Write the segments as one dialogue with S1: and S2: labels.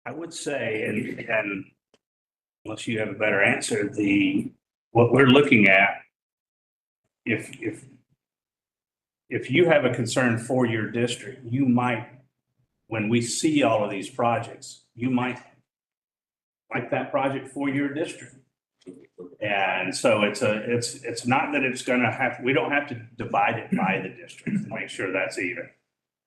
S1: I would say, and unless you have a better answer, what we're looking at, if you have a concern for your district, you might, when we see all of these projects, you might like that project for your district. And so it's not that it's going to have, we don't have to divide it by the district to make sure that's even.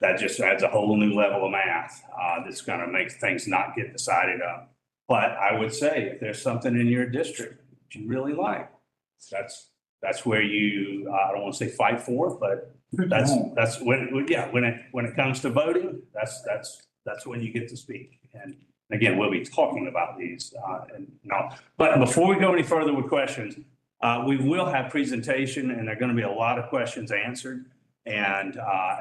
S1: That just adds a whole new level of math that's going to make things not get decided on. But I would say if there's something in your district that you really like, that's where you, I don't want to say fight for, but that's when, yeah, when it comes to voting, that's when you get to speak. And again, we'll be talking about these but before we go any further with questions, we will have presentation and there are going to be a lot of questions answered. And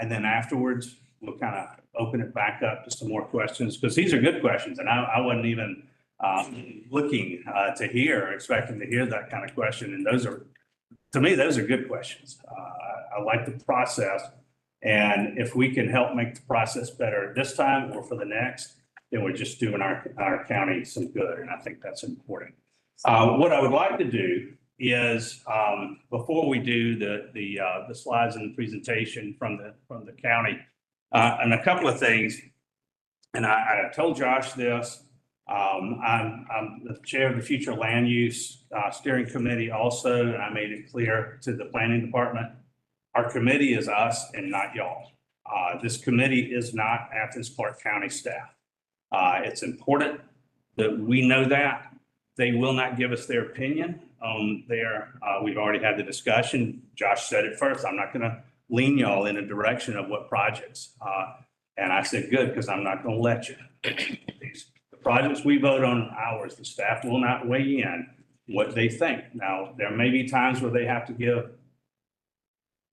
S1: then afterwards, we'll kind of open it back up to some more questions because these are good questions. And I wasn't even looking expecting to hear that kind of question. And those are, to me, those are good questions. I like the process. And if we can help make the process better this time or for the next, then we're just doing our county some good. And I think that's important. What I would like to do is before we do the slides and the presentation from the county, and a couple of things, and I told Josh this, I'm the chair of the Future Land Use Steering Committee also, and I made it clear to the planning department, our committee is us and not y'all. This committee is not Athens-Clarke County staff. It's important that we know that. They will not give us their opinion on we've already had the discussion. Josh said it first. I'm not going to lean y'all in a direction of what projects. And I said, good, because I'm not going to let you. The projects we vote on ours, the staff will not weigh in what they think. Now, there may be times where they have to give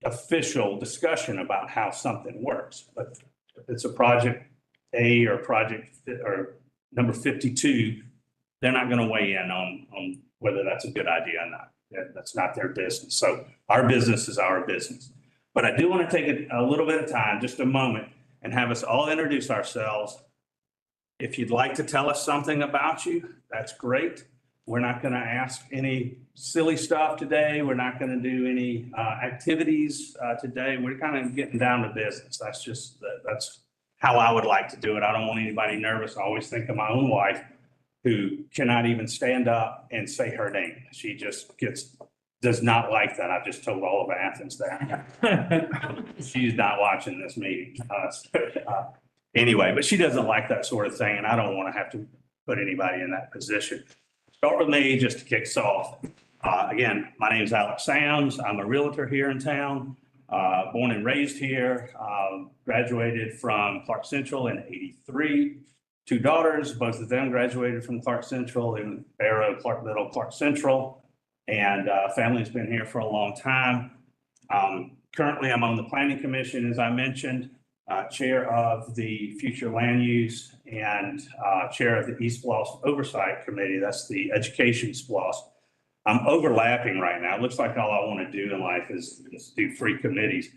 S1: official discussion about how something works. But if it's a project A or project or number 52, they're not going to weigh in on whether that's a good idea or not. That's not their business. So our business is our business. But I do want to take a little bit of time, just a moment, and have us all introduce ourselves. If you'd like to tell us something about you, that's great. We're not going to ask any silly stuff today. We're not going to do any activities today. We're kind of getting down to business. That's how I would like to do it. I don't want anybody nervous. I always think of my own wife, who cannot even stand up and say her name. She just does not like that. I've just told all of Athens that. She's not watching this meeting. Anyway, but she doesn't like that sort of thing, and I don't want to have to put anybody in that position. Start with me just to kick us off. Again, my name is Alex Sams. I'm a realtor here in town, born and raised here, graduated from Clarke Central in '83. 2 daughters, both of them graduated from Clarke Central in Barrow, Clarke Middle, Clarke Central, and family's been here for a long time. Currently, I'm on the Planning Commission, as I mentioned, chair of the Future Land Use and chair of the TSPLOST Oversight Committee. That's the Education SPLOST. I'm overlapping right now. It looks like all I want to do in life is do 3 committees.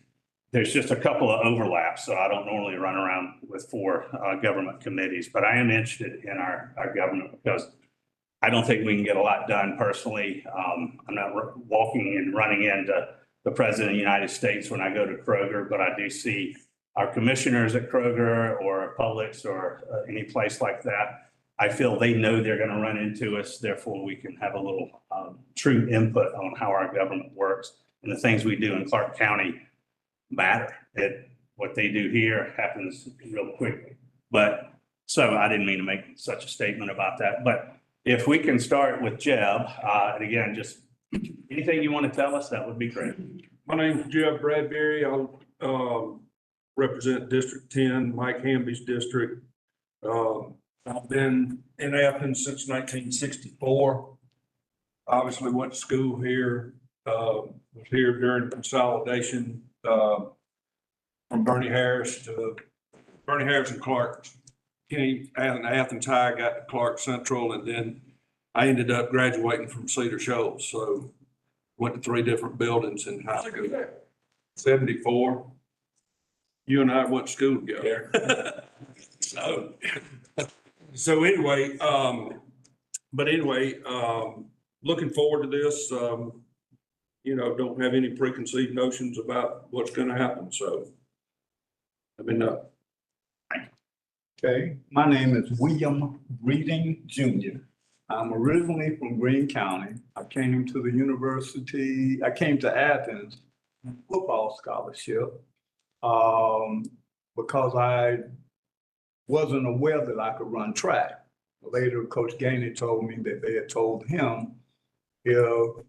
S1: There's just a couple of overlaps, so I don't normally run around with 4 government committees, but I am interested in our government because I don't think we can get a lot done personally. I'm not walking and running into the President of the United States when I go to Kroger, but I do see our commissioners at Kroger or Publix or any place like that. I feel they know they're going to run into us, therefore we can have a little true input on how our government works, and the things we do in Clarke County matter. What they do here happens real quickly. But so I didn't mean to make such a statement about that. But if we can start with Jeb, and again, just anything you want to tell us, that would be great.
S2: My name is Jeb Bradbury. I represent District 10, Mike Hamby's district. I've been in Athens since 1964. Obviously went to school here, was here during consolidation from Bernie Harris and Clarke. Athens High got to Clarke Central, and then I ended up graduating from Cedar Shoals. So went to 3 different buildings in high school. 74. You and I went to school together. So anyway, looking forward to this, don't have any preconceived notions about what's gonna happen, so.
S3: Okay, my name is William Reading Jr. I'm originally from Greene County. I came to Athens on football scholarship because I wasn't aware that I could run track. Later, Coach Gainey told me that they had told him,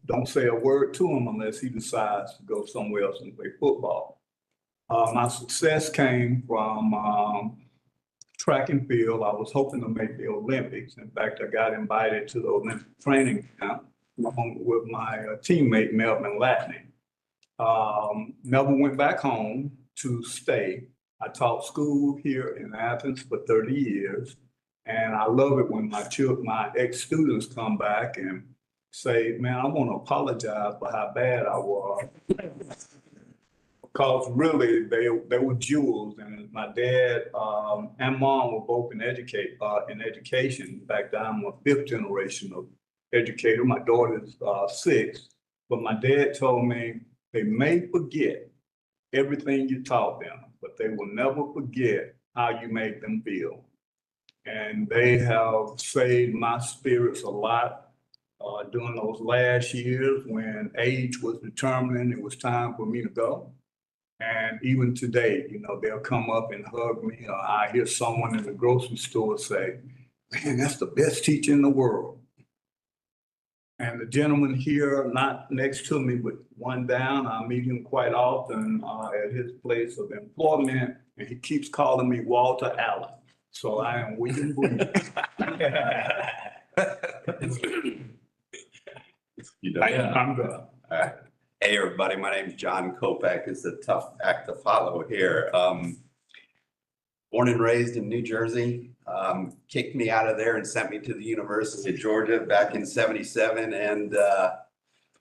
S3: don't say a word to him unless he decides to go somewhere else and play football. My success came from track and field. I was hoping to make the Olympics. In fact, I got invited to the Olympic training camp with my teammate, Melvin Latney. Never went back home to stay. I taught school here in Athens for 30 years. And I love it when my ex-students come back and say, man, I want to apologize for how bad I was. Because really, they were jewels, and my dad and mom were both in education. In fact, I'm a fifth generation of educator. My daughter's sixth, but my dad told me they may forget everything you taught them, but they will never forget how you made them feel. And they have saved my spirits a lot during those last years when age was determining it was time for me to go. And even today, they'll come up and hug me. Or I hear someone in the grocery store say, man, that's the best teacher in the world. And the gentleman here, not next to me, but one down, I meet him quite often at his place of employment, and he keeps calling me Walter Allen. So I am William Breeden. I'm good.
S4: Hey, everybody, my name is John Kopak. It's a tough act to follow here. Born and raised in New Jersey, kicked me out of there and sent me to the University of Georgia back in '77. And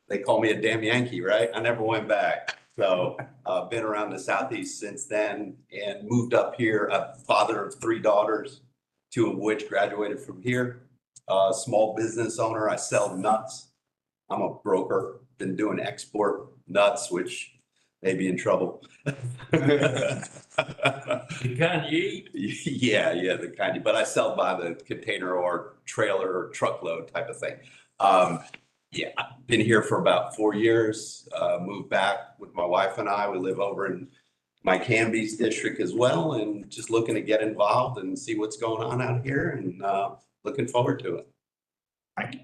S4: they call me a damn Yankee, right? I never went back. So I've been around the Southeast since then and moved up here, a father of 3 daughters, 2 of which graduated from here. Small business owner, I sell nuts. I'm a broker, been doing export nuts, which may be in trouble.
S5: The kind you eat?
S4: Yeah, the kind, but I sell by the container or trailer or truckload type of thing. Yeah, I've been here for about 4 years, moved back with my wife and I. We live over in Mike Hamby's district as well, and just looking to get involved and see what's going on out here, and looking forward to it.
S1: Thank you.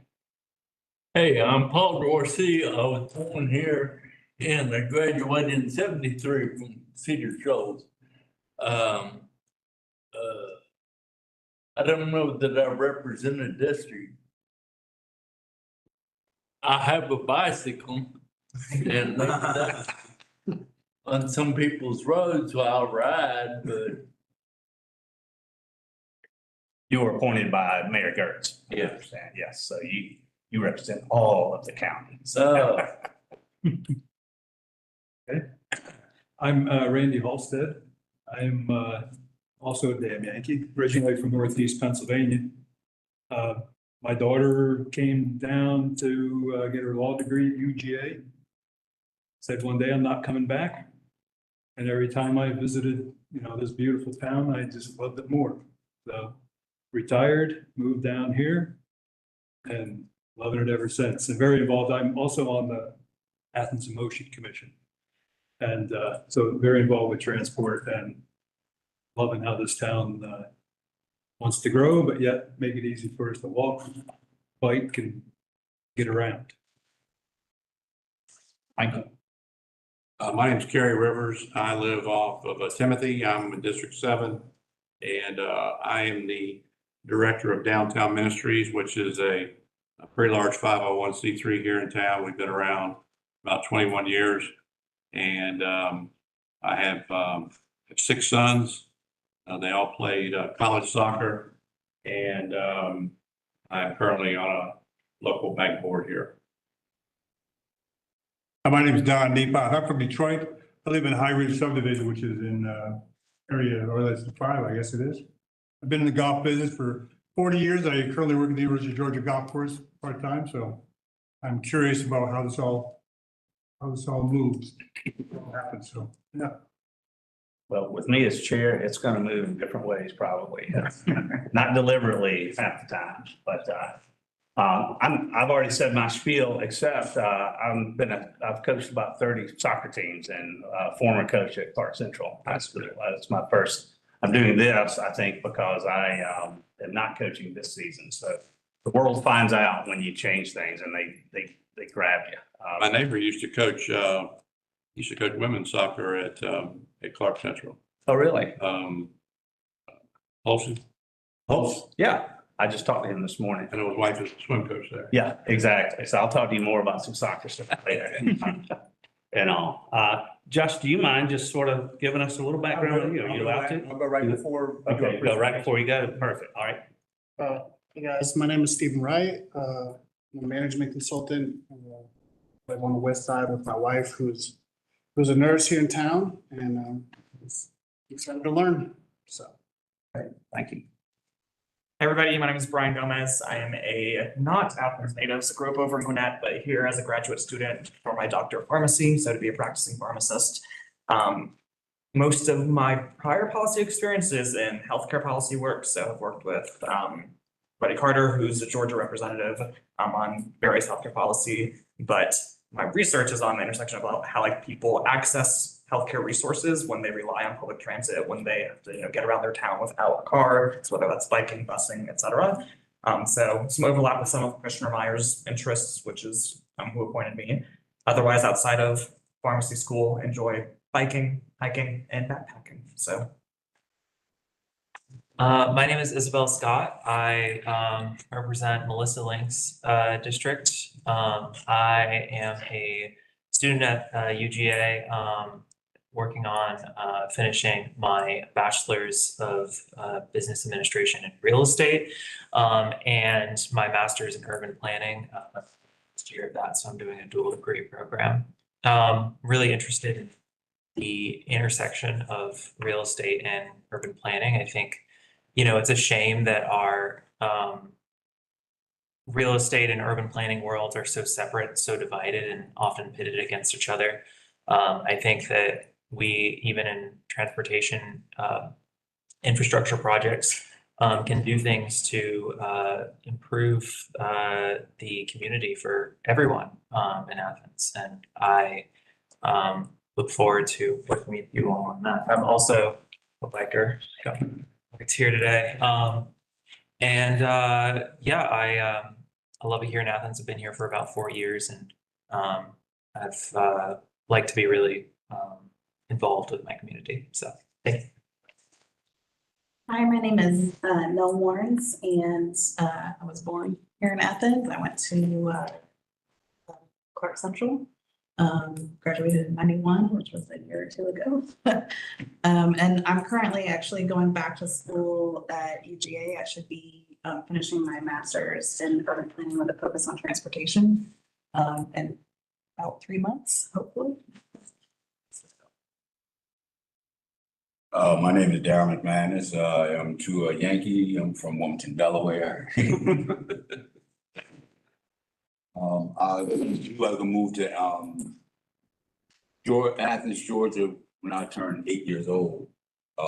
S5: Hey, I'm Paul Dorsey. I was born here and I graduated in '73 from Cedar Shoals. I don't know that I represent a district. I have a bicycle and on some people's roads I'll ride, but
S1: You were appointed by Mayor Gertz. I
S5: Yeah.
S1: understand. Yes, so you represent all of the counties.
S6: I'm Randy Halstead. I'm also a damn Yankee, originally from Northeast Pennsylvania. My daughter came down to get her law degree at UGA. Said one day I'm not coming back. And every time I visited, this beautiful town, I just loved it more. So retired, moved down here, and loving it ever since. And very involved. I'm also on the Athens in Motion Commission. And so very involved with transport and loving how this town wants to grow, but yet make it easy for us to walk, bike, and get around.
S1: Thank you.
S7: My name's Kerry Rivers. I live off of Timothy. I'm in District 7, and I am the Director of Downtown Ministries, which is a pretty large 501c3 here in town. We've been around about 21 years, and I have 6 sons. They all played college soccer, and I'm currently on a local bank board here.
S8: My name is Don Nepot. I'm from Detroit. I live in High Ridge subdivision, which is in, area, or that's the 5, I guess it is. I've been in the golf business for 40 years. I currently work at the University of Georgia Golf Course part-time, so I'm curious about how this all moves, what happens, so, yeah.
S1: Well, with me as chair, it's gonna move in different ways probably. Not deliberately half the time, but I've already said my spiel, except I've coached about 30 soccer teams and former coach at Clarke Central High School. That's my first. I'm doing this, I think, because I am not coaching this season. So the world finds out when you change things, and they grab you.
S7: My neighbor used to coach women's soccer at Clarke Central.
S1: Oh, really?
S7: Olson,
S1: Oh, yeah. I just talked to him this morning.
S7: and his wife is a swim coach there.
S1: Yeah, exactly. So I'll talk to you more about some soccer stuff later. And all. Josh, do you mind just sort of giving us a little background on you? Are you allowed to?
S9: I'll go right before.
S1: Okay, go right before you go. Perfect. All right.
S9: Hey guys, my name is Stephen Wright. I'm a management consultant. Live on the west side with my wife, who's a nurse here in town, and excited to learn. So.
S1: Thank you.
S10: Hey everybody, my name is Brian Gomez. I am a not Athens native, so grew up over in Gwinnett, but here as a graduate student for my doctor of pharmacy, so to be a practicing pharmacist. Most of my prior policy experience is in healthcare policy work, so I've worked with Buddy Carter, who's a Georgia representative on various healthcare policy, but my research is on the intersection of how like people access healthcare resources when they rely on public transit, when they have to get around their town without a car, so whether that's biking, busing, et cetera. So some overlap with some of Commissioner Meyer's interests, which is who appointed me. Otherwise, outside of pharmacy school, enjoy biking, hiking, and backpacking. So.
S11: My name is Isabel Scott. I represent Melissa Link's district. I am a student at UGA, working on finishing my bachelor's of business administration and real estate, and my master's in urban planning. Last year of that, so I'm doing a dual degree program. Really interested in the intersection of real estate and urban planning. I think, it's a shame that our real estate and urban planning worlds are so separate, so divided, and often pitted against each other. I think that we, even in transportation infrastructure projects, can do things to improve the community for everyone in Athens. And I look forward to working with you all on that. I'm also a biker. It's here today. I love it here in Athens. I've been here for about 4 years, and I've liked to be really involved with my community. So thank you.
S12: Hi, my name is Nell Warrens, and I was born here in Athens. I went to Clarke Central, graduated in 91, which was a year or two ago. And I'm currently actually going back to school at UGA. I should be finishing my master's in urban planning with a focus on transportation in about 3 months, hopefully.
S13: My name is Darren McManus. I'm true a Yankee. I'm from Wilmington, Delaware. I moved to Athens, Georgia when I turned 8 years old. I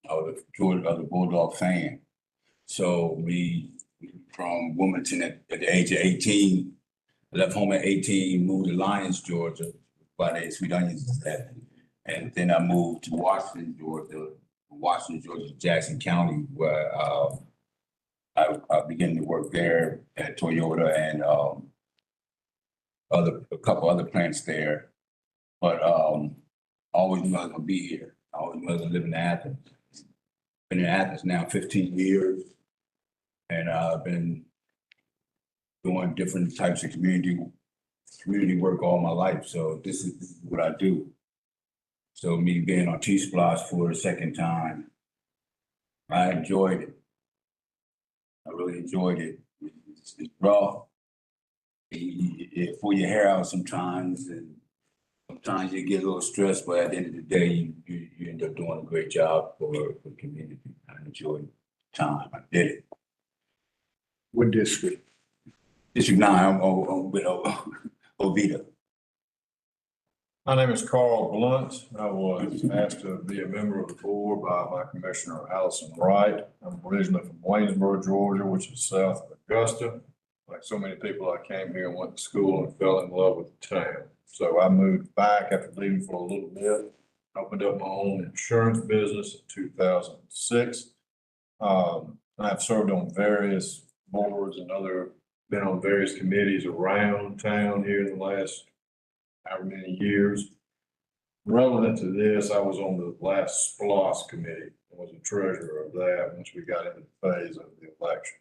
S13: was a Bulldog fan. So we from Wilmington at the age of 18, left home at 18, moved to Lyons, Georgia, by the Sweet Onions. And then I moved to Washington, Georgia, Jackson County, where I began to work there at Toyota and a couple other plants there. But always knew I was gonna be here. I always knew I was gonna live in Athens. Been in Athens now 15 years, and I've been doing different types of community work all my life. So this is what I do. So me being on TSPLOST for the second time, I enjoyed it. I really enjoyed it. It's rough. You pull your hair out sometimes, and sometimes you get a little stressed, but at the end of the day, you end up doing a great job for the community. I enjoyed time. I did it.
S3: What district?
S13: District 9, I'm with Oviedo.
S14: My name is Carl Blunt. I was asked to be a member of the board by my commissioner, Allison Wright. I'm originally from Waynesboro, Georgia, which is south of Augusta. Like so many people, I came here and went to school and fell in love with the town. So I moved back after leaving for a little bit, opened up my own insurance business in 2006. I've served on various boards and been on various committees around town here in the last however many years. Relevant to this, I was on the last TSPLOST committee. I was the treasurer of that once we got into the phase of the election.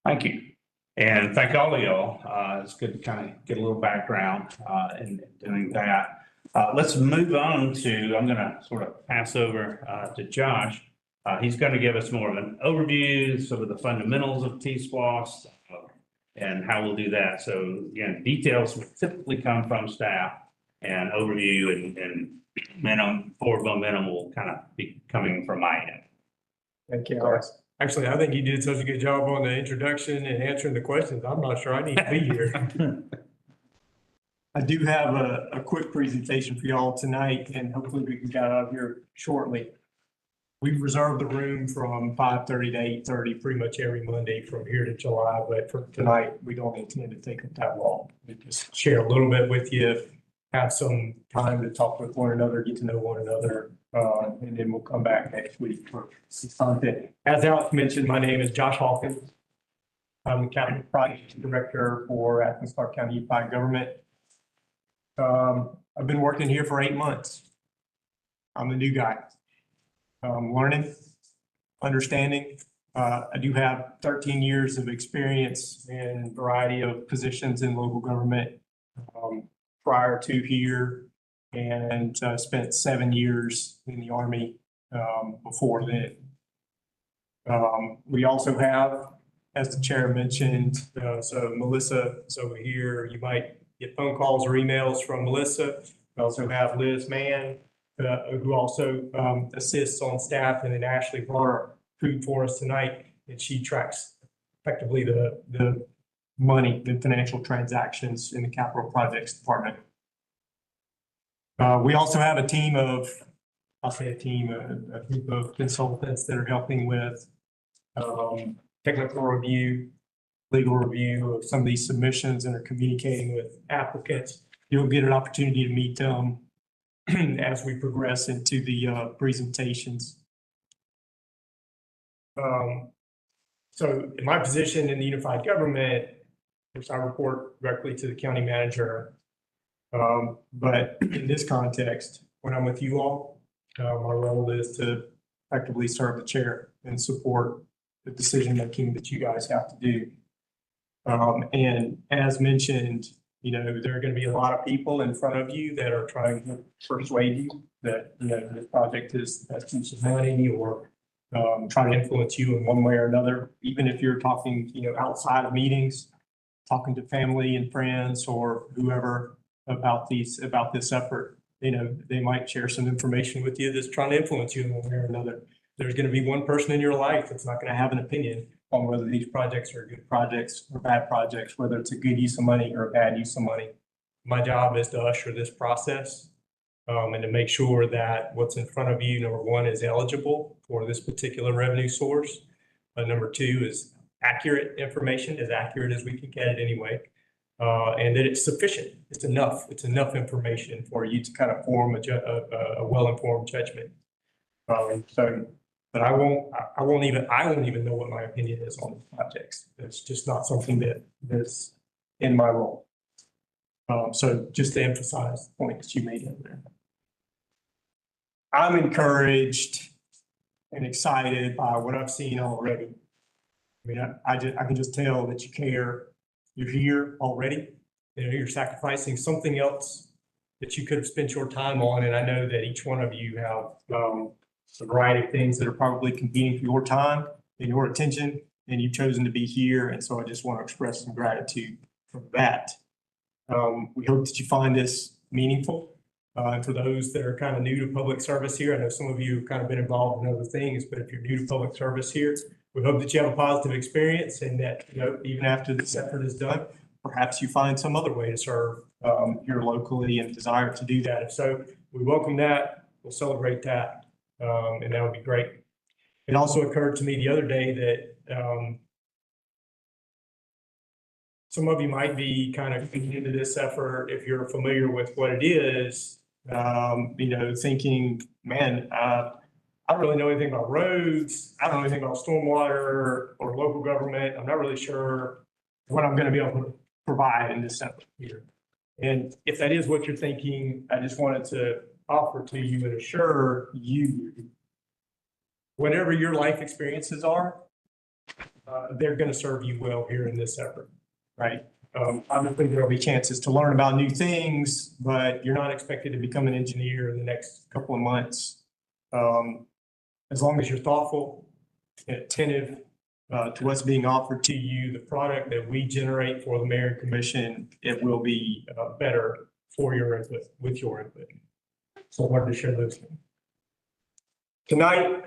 S1: Thank you. And thank all of y'all. It's good to kind of get a little background in doing that. Let's move on to, I'm going to sort of pass over to Josh. He's going to give us more of an overview, some of the fundamentals of TSPLOST, and how we'll do that. So again, details will typically come from staff, and overview and minimum forward momentum will kind of be coming from my end.
S15: Thank you, Alex. Actually, I think you did such a good job on the introduction and answering the questions. I'm not sure I need to be here. I do have a quick presentation for y'all tonight, and hopefully we can get out of here shortly. We've reserved the room from 5:30 to 8:30 pretty much every Monday from here to July, but for tonight, we don't intend to take it that long. We just share a little bit with you, have some time to talk with one another, get to know one another, and then we'll come back next week for some content. As Alex mentioned, my name is Josh Hawkins. I'm the Capital Project Director for Athens-Clarke County Unified Government. I've been working here for 8 months. I'm the new guy. Learning, understanding. I do have 13 years of experience in a variety of positions in local government prior to here, and spent 7 years in the Army before then. We also have, as the chair mentioned, so Melissa is over here. You might get phone calls or emails from Melissa. We also have Liz Mann, who also assists on staff, and then Ashley brought our food for us tonight, and she tracks effectively the money, the financial transactions in the capital projects department. We also have a team of, I'll say a group of consultants that are helping with technical review, legal review of some of these submissions, and are communicating with applicants. You'll get an opportunity to meet them as we progress into the presentations. So in my position in the unified government, which I report directly to the county manager, but in this context, when I'm with you all, my role is to effectively serve the chair and support the decision making that you guys have to do. And as mentioned, you know, there are going to be a lot of people in front of you that are trying to persuade you that, you know, this project is best use of money, or trying to influence you in one way or another. Even if you're talking, you know, outside of meetings, talking to family and friends or whoever about this effort, you know, they might share some information with you that's trying to influence you in one way or another. There's going to be one person in your life that's not going to have an opinion on whether these projects are good projects or bad projects, whether it's a good use of money or a bad use of money. My job is to usher this process and to make sure that what's in front of you, number one, is eligible for this particular revenue source. Number two is accurate information, as accurate as we can get it anyway, and that it's sufficient. It's enough information for you to kind of form a well-informed judgment. But I won't even know what my opinion is on the projects. It's just not something that's in my role. So just to emphasize the point that you made in there. I'm encouraged and excited by what I've seen already. I mean, I can just tell that you care. You're here already. You know, you're sacrificing something else that you could have spent your time on. And I know that each one of you have a variety of things that are probably competing for your time and your attention, and you've chosen to be here. And so I just want to express some gratitude for that. We hope that you find this meaningful. And for those that are kind of new to public service here, I know some of you have kind of been involved in other things, but if you're new to public service here, we hope that you have a positive experience and that, even after this effort is done, perhaps you find some other way to serve here locally and desire to do that. If so, we welcome that. We'll celebrate that. And that would be great. It also occurred to me the other day that some of you might be kind of getting into this effort if you're familiar with what it is, thinking, man, I don't really know anything about roads. I don't know anything about stormwater or local government. I'm not really sure what I'm going to be able to provide in this effort here. And if that is what you're thinking, I just wanted to offer to you and assure you, whatever your life experiences are, they're going to serve you well here in this effort, right? Obviously, there will be chances to learn about new things, but you're not expected to become an engineer in the next couple of months. As long as you're thoughtful and attentive to what's being offered to you, the product that we generate for the Mayor and Commission, it will be better for your input, with your input. So I wanted to share those things. Tonight,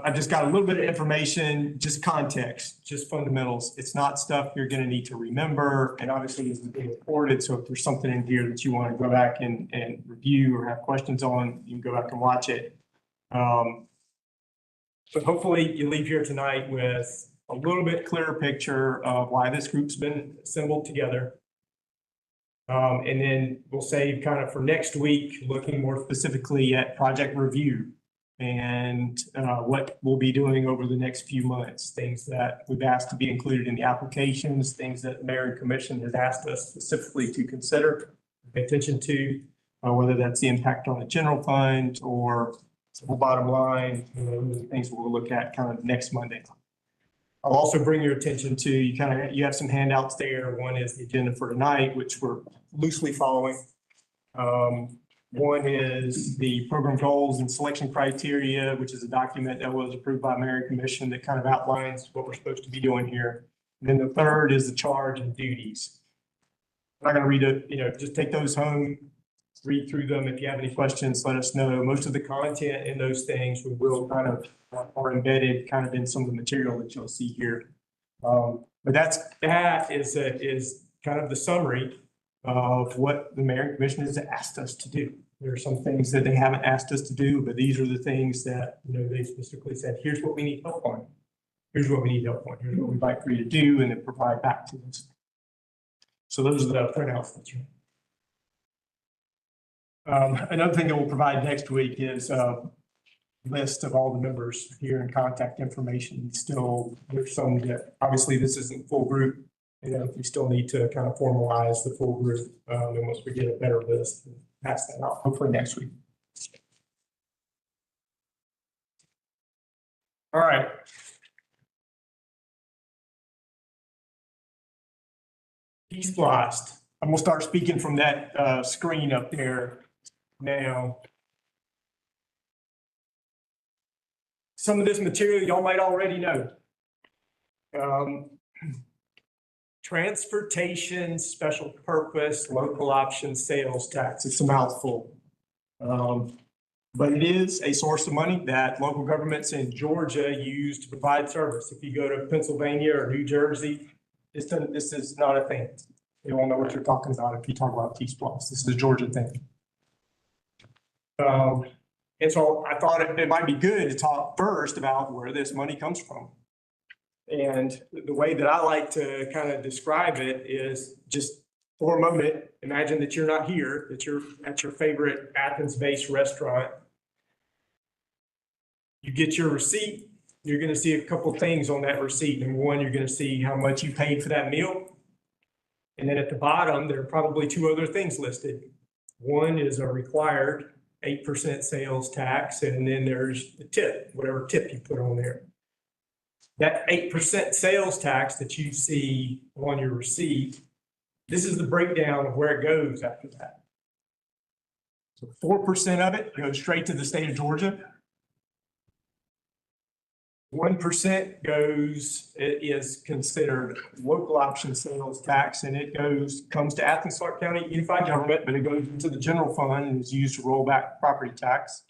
S15: I just got a little bit of information, just context, just fundamentals. It's not stuff you're going to need to remember, and obviously it's being recorded. So if there's something in here that you want to go back and review or have questions on, you can go back and watch it. But hopefully you leave here tonight with a little bit clearer picture of why this group's been assembled together. And then we'll save kind of for next week, looking more specifically at project review and what we'll be doing over the next few months, things that we've asked to be included in the applications, things that the Mayor and Commission has asked us specifically to consider, pay attention to, whether that's the impact on the general fund or the bottom line, those are things we'll look at kind of next Monday. I'll also bring your attention to, you have some handouts there. One is the agenda for tonight, which we're loosely following. One is the program goals and selection criteria, which is a document that was approved by Mayor and Commission that kind of outlines what we're supposed to be doing here. And then the third is the charge and duties. I'm not going to read it, just take those home, read through them. If you have any questions, let us know. Most of the content in those things we will kind of are embedded kind of in some of the material that you'll see here. But that is kind of the summary of what the Mayor and Commission has asked us to do. There are some things that they haven't asked us to do, but these are the things that, they specifically said, here's what we need help on. Here's what we need help on. Here's what we'd like for you to do, and then provide back to us. So those are the printouts that you have. Another thing that we'll provide next week is a list of all the members here and contact information. Still, there's some that, obviously this isn't full group. We still need to kind of formalize the full group. And once we get a better list, pass that out, hopefully next week. All right. TSPLOST. I'm gonna start speaking from that screen up there now. Some of this material y'all might already know. Transportation Special Purpose Local Option Sales Tax. It's a mouthful. But it is a source of money that local governments in Georgia use to provide service. If you go to Pennsylvania or New Jersey, this is not a thing. You won't know what you're talking about if you talk about TSPLOST. This is a Georgia thing. And so I thought it might be good to talk first about where this money comes from. And the way that I like to kind of describe it is just for a moment, imagine that you're not here, that you're at your favorite Athens-based restaurant. You get your receipt, you're going to see a couple things on that receipt. Number one, you're going to see how much you paid for that meal. And then at the bottom, there are probably two other things listed. One is a required 8% sales tax, and then there's the tip, whatever tip you put on there. That 8% sales tax that you see on your receipt, this is the breakdown of where it goes after that. So 4% of it goes straight to the state of Georgia. 1% goes, it is considered local option sales tax, and it comes to Athens-Clarke County Unified Government, but it goes into the general fund and is used to roll back property tax.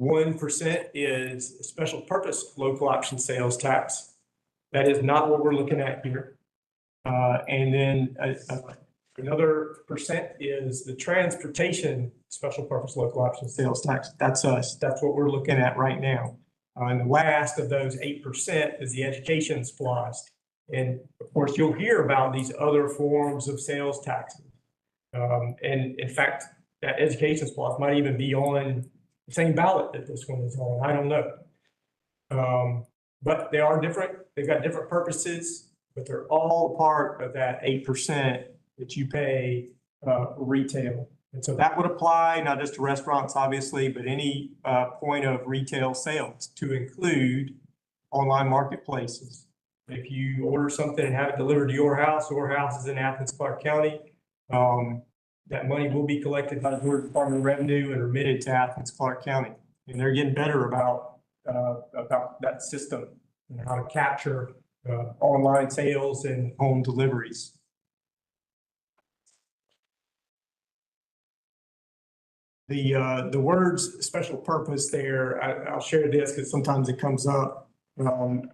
S15: 1% is special purpose local option sales tax. That is not what we're looking at here. And then another percent is the transportation special purpose local option sales tax. That's us. That's what we're looking at right now. And the last of those 8% is the education SPLOST. And of course, you'll hear about these other forms of sales taxes. And in fact, that education SPLOST might even be on the same ballot that this one is on. I don't know. But they are different. They've got different purposes, but they're all part of that 8% that you pay retail. And so that would apply not just to restaurants, obviously, but any point of retail sales, to include online marketplaces. If you order something and have it delivered to your house is in Athens-Clarke County, that money will be collected by the Georgia Department of Revenue and remitted to Athens-Clarke County. And they're getting better about that system and how to capture online sales and home deliveries. The words special purpose there, I'll share this because sometimes it comes up. And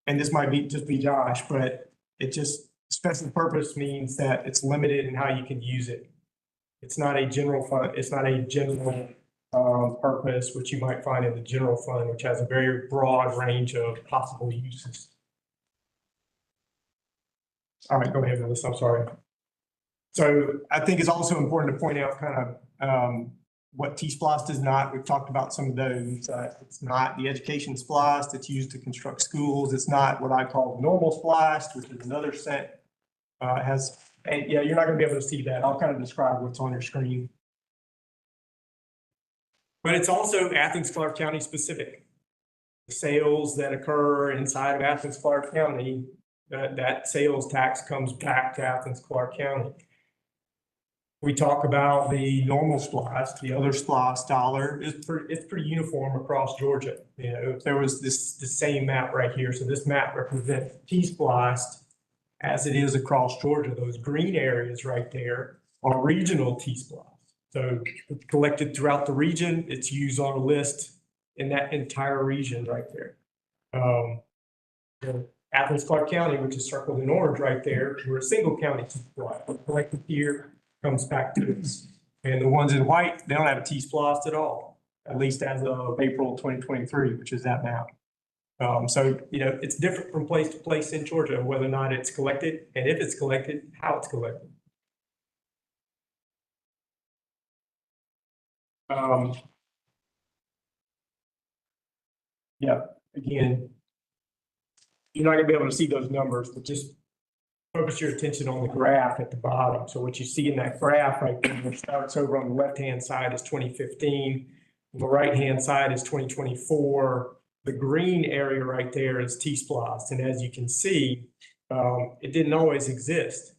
S15: this might just be Josh, but it just, special purpose means that it's limited in how you can use it. It's not a general fund. It's not a general purpose, which you might find in the general fund, which has a very broad range of possible uses. All right, go ahead, Melissa. I'm sorry. So I think it's also important to point out kind of what TSPLOST is not. We've talked about some of those. It's not the education SPLOST. It's used to construct schools. It's not what I call normal SPLOST, which is another set. And yeah, you're not going to be able to see that. I'll kind of describe what's on your screen. But it's also Athens-Clarke County specific. The sales that occur inside of Athens-Clarke County, that sales tax comes back to Athens-Clarke County. We talk about the normal SPLOST, the other SPLOST dollar. It's pretty uniform across Georgia. You know, if there was the same map right here, so this map represents TSPLOST as it is across Georgia. Those green areas right there are regional TSPLOST. So it's collected throughout the region. It's used on a list in that entire region right there. Athens-Clarke County, which is circled in orange right there, we're a single county TSPLOST. Collected here comes back to us. And the ones in white, they don't have a TSPLOST at all, at least as of April 2023, which is that map. So, you know, it's different from place to place in Georgia, whether or not it's collected, and if it's collected, how it's collected. Yeah, again, you're not gonna be able to see those numbers, but just focus your attention on the graph at the bottom. So what you see in that graph right there, which starts over on the left-hand side is 2015. On the right-hand side is 2024. The green area right there is TSPLOST. And as you can see, it didn't always exist.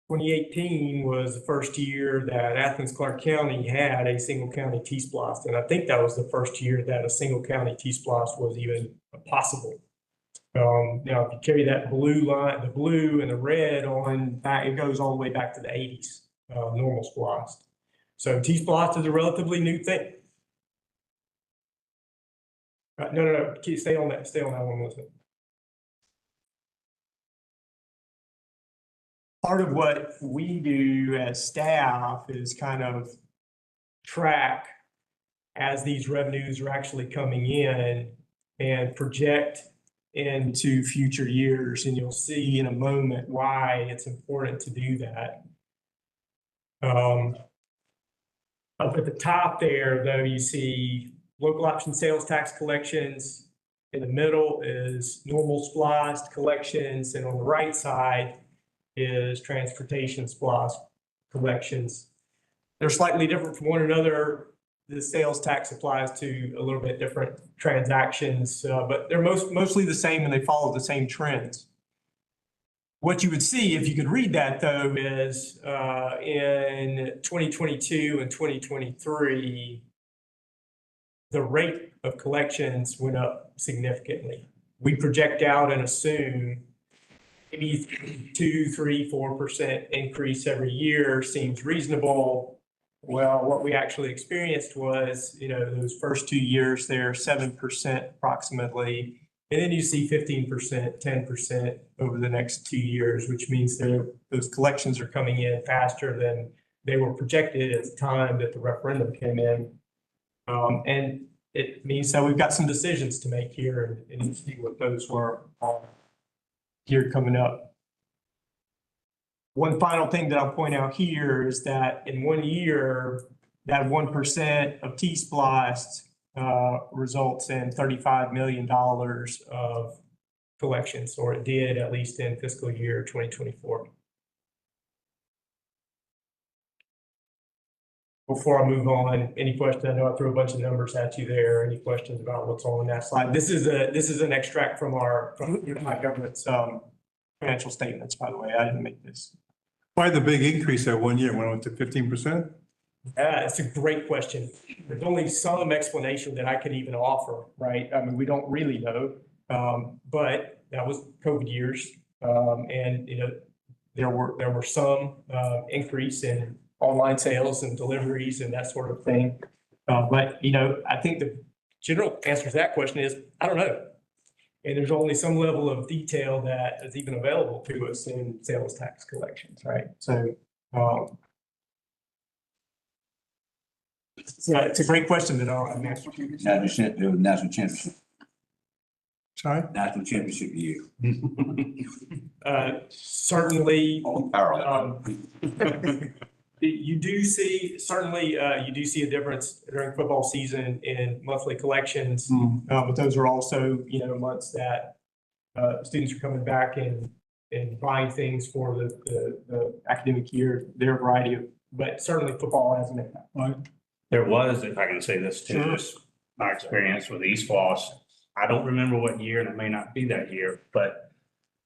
S15: 2018 was the first year that Athens-Clarke County had a single county TSPLOST. And I think that was the first year that a single county TSPLOST was even possible. Now, if you carry that blue line, the blue and the red on back, it goes all the way back to the 80s, normal SPLOST. So TSPLOST is a relatively new thing. No. Stay on that one, Melissa. Part of what we do as staff is kind of track as these revenues are actually coming in and project into future years. And you'll see in a moment why it's important to do that. Up at the top there, though, you see local option sales tax collections. In the middle is normal SPLOST collections. And on the right side is transportation SPLOST collections. They're slightly different from one another. The sales tax applies to a little bit different transactions, but they're mostly the same and they follow the same trends. What you would see if you could read that, though, is in 2022 and 2023, the rate of collections went up significantly. We project out and assume maybe 2, 3, 4% increase every year seems reasonable. Well, what we actually experienced was, those first 2 years, they're 7% approximately. And then you see 15%, 10% over the next 2 years, which means those collections are coming in faster than they were projected at the time that the referendum came in. And it means that we've got some decisions to make here and see what those were here coming up. One final thing that I'll point out here is that in 1 year, that 1% of TSPLOST results in $35 million of collections, or it did at least in fiscal year 2024. Before I move on, any questions? I know I threw a bunch of numbers at you there. Any questions about what's on that slide? This is an extract from my government's financial statements, by the way. I didn't make this.
S8: Why the big increase that 1 year when it went to 15%?
S15: It's a great question. There's only some explanation that I could even offer, right? I mean, we don't really know, but that was COVID years, and there were some increase in online sales and deliveries and that sort of thing. But I think the general answer to that question is I don't know. And there's only some level of detail that is even available to us in sales tax collections, right? So it's a great question that I'm answering.
S13: National championship.
S8: Sorry?
S13: National championship year.
S15: Certainly.
S13: Parallel.
S15: You do see a difference during football season in monthly collections, but those are also, months that students are coming back and buying things for the academic year, their variety of, but certainly football has an impact.
S8: Right.
S1: There was, if I can say this too, just my experience with TSPLOST. I don't remember what year, and it may not be that year, but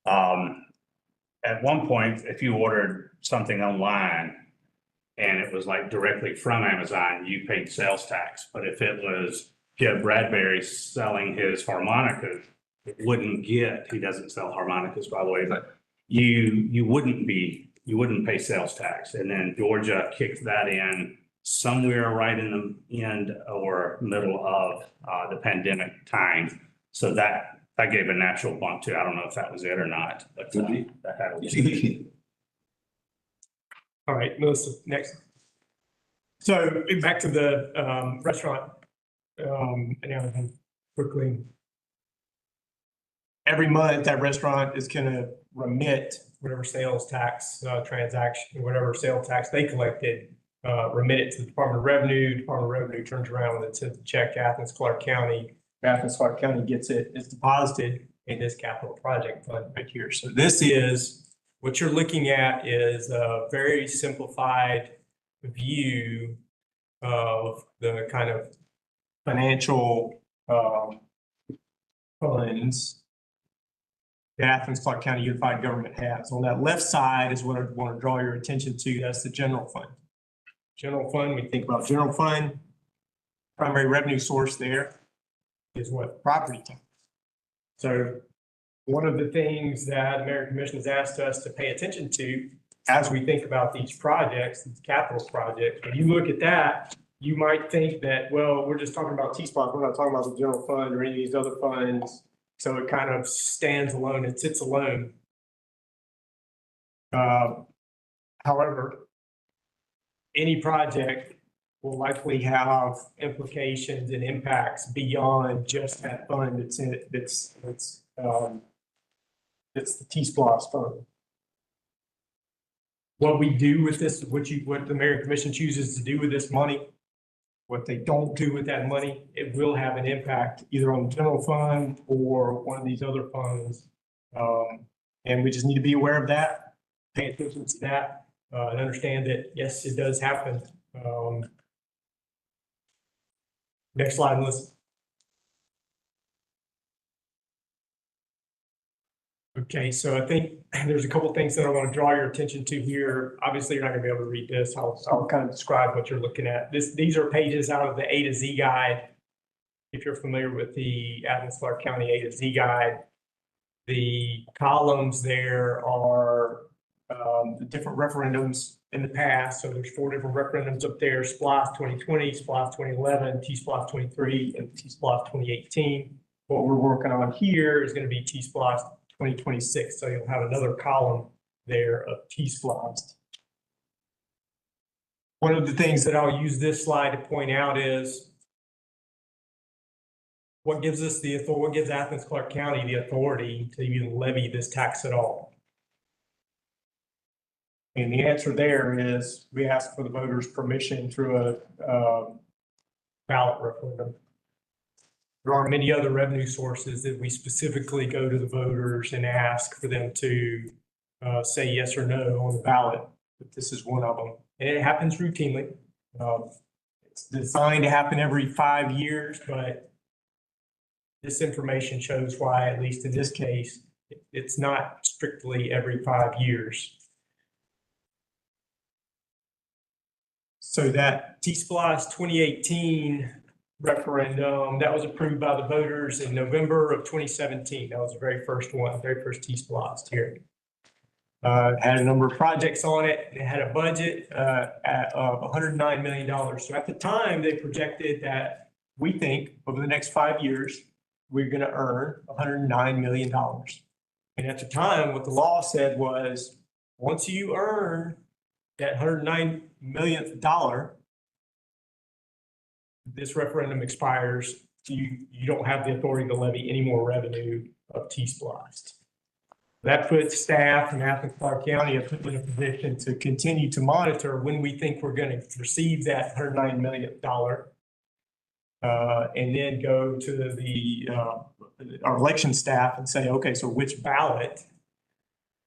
S1: at one point, if you ordered something online and it was like directly from Amazon, you paid sales tax. But if it was Jeb Bradbury selling his harmonicas, it wouldn't get, he doesn't sell harmonicas, by the way, but you wouldn't pay sales tax. And then Georgia kicked that in somewhere right in the end or middle of the pandemic time. So that gave a natural bump too. I don't know if that was it or not, but that had a
S15: All right, Melissa, next. So back to the restaurant and quickly. Every month, that restaurant is going to remit whatever sales tax transaction, whatever sales tax they collected, remit it to the Department of Revenue. Department of Revenue turns around and sends a check to Athens-Clarke County. Athens-Clarke County gets it, it's deposited in this capital project fund right here. So this is, what you're looking at is a very simplified view of the kind of financial funds that Athens-Clarke County Unified Government has. On that left side is what I want to draw your attention to. That's the general fund. General fund, we think about general fund, primary revenue source there is what? Property tax. So one of the things that the American Commission has asked us to pay attention to as we think about these projects, these capital projects, when you look at that, you might think that, well, we're just talking about TSPLOST, we're not talking about the general fund or any of these other funds. So it kind of stands alone, it sits alone. However, any project will likely have implications and impacts beyond just that fund that's in it, it's the TSPLOST fund. What we do with this, what the American Commission chooses to do with this money, what they don't do with that money, it will have an impact either on the general fund or one of these other funds. And we just need to be aware of that, pay attention to that, and understand that, yes, it does happen. Next slide, Melissa. Okay, so I think there's a couple of things that I want to draw your attention to here. Obviously, you're not going to be able to read this. I'll kind of describe what you're looking at. These are pages out of the A to Z guide if you're familiar with the Athens-Clarke County A to Z guide, the columns there are the different referendums in the past. So there's 4 different referendums up there: TSPLOST 2020, TSPLOST 2011, TSPLOST 23, and TSPLOST 2018. What we're working on here is going to be TSPLOST 2026. So you'll have another column there of TSPLOST. One of the things that I'll use this slide to point out is what gives us the authority, what gives Athens-Clarke County the authority to even levy this tax at all? And the answer there is we ask for the voters' permission through a ballot referendum. There are many other revenue sources that we specifically go to the voters and ask for them to say yes or no on the ballot, but this is one of them. And it happens routinely. It's designed to happen every 5 years, but this information shows why, at least in this case, it's not strictly every 5 years. So that TSPLOST 2018 referendum, that was approved by the voters in November of 2017. That was the very first one, the very first TSPLOST here. Had a number of projects on it. It had a budget of $109 million. So at the time, they projected that we think over the next 5 years, we're going to earn $109 million. And at the time, what the law said was, once you earn that $109 millionth dollar, this referendum expires. You don't have the authority to levy any more revenue of TSPLOST. That puts staff in Athens-Clarke County in a position to continue to monitor when we think we're going to receive that $109 millionth dollar, and then go to our election staff and say, okay, so which ballot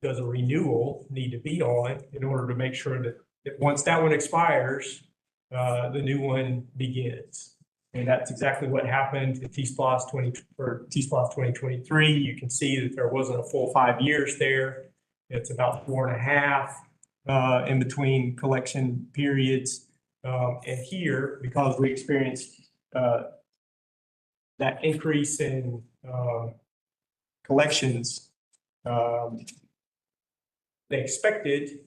S15: does a renewal need to be on in order to make sure that once that one expires, the new one begins. And that's exactly what happened at TSPLOST 2023. You can see that there wasn't a full 5 years there. It's about 4.5 in between collection periods. And here, because we experienced that increase in collections, they expected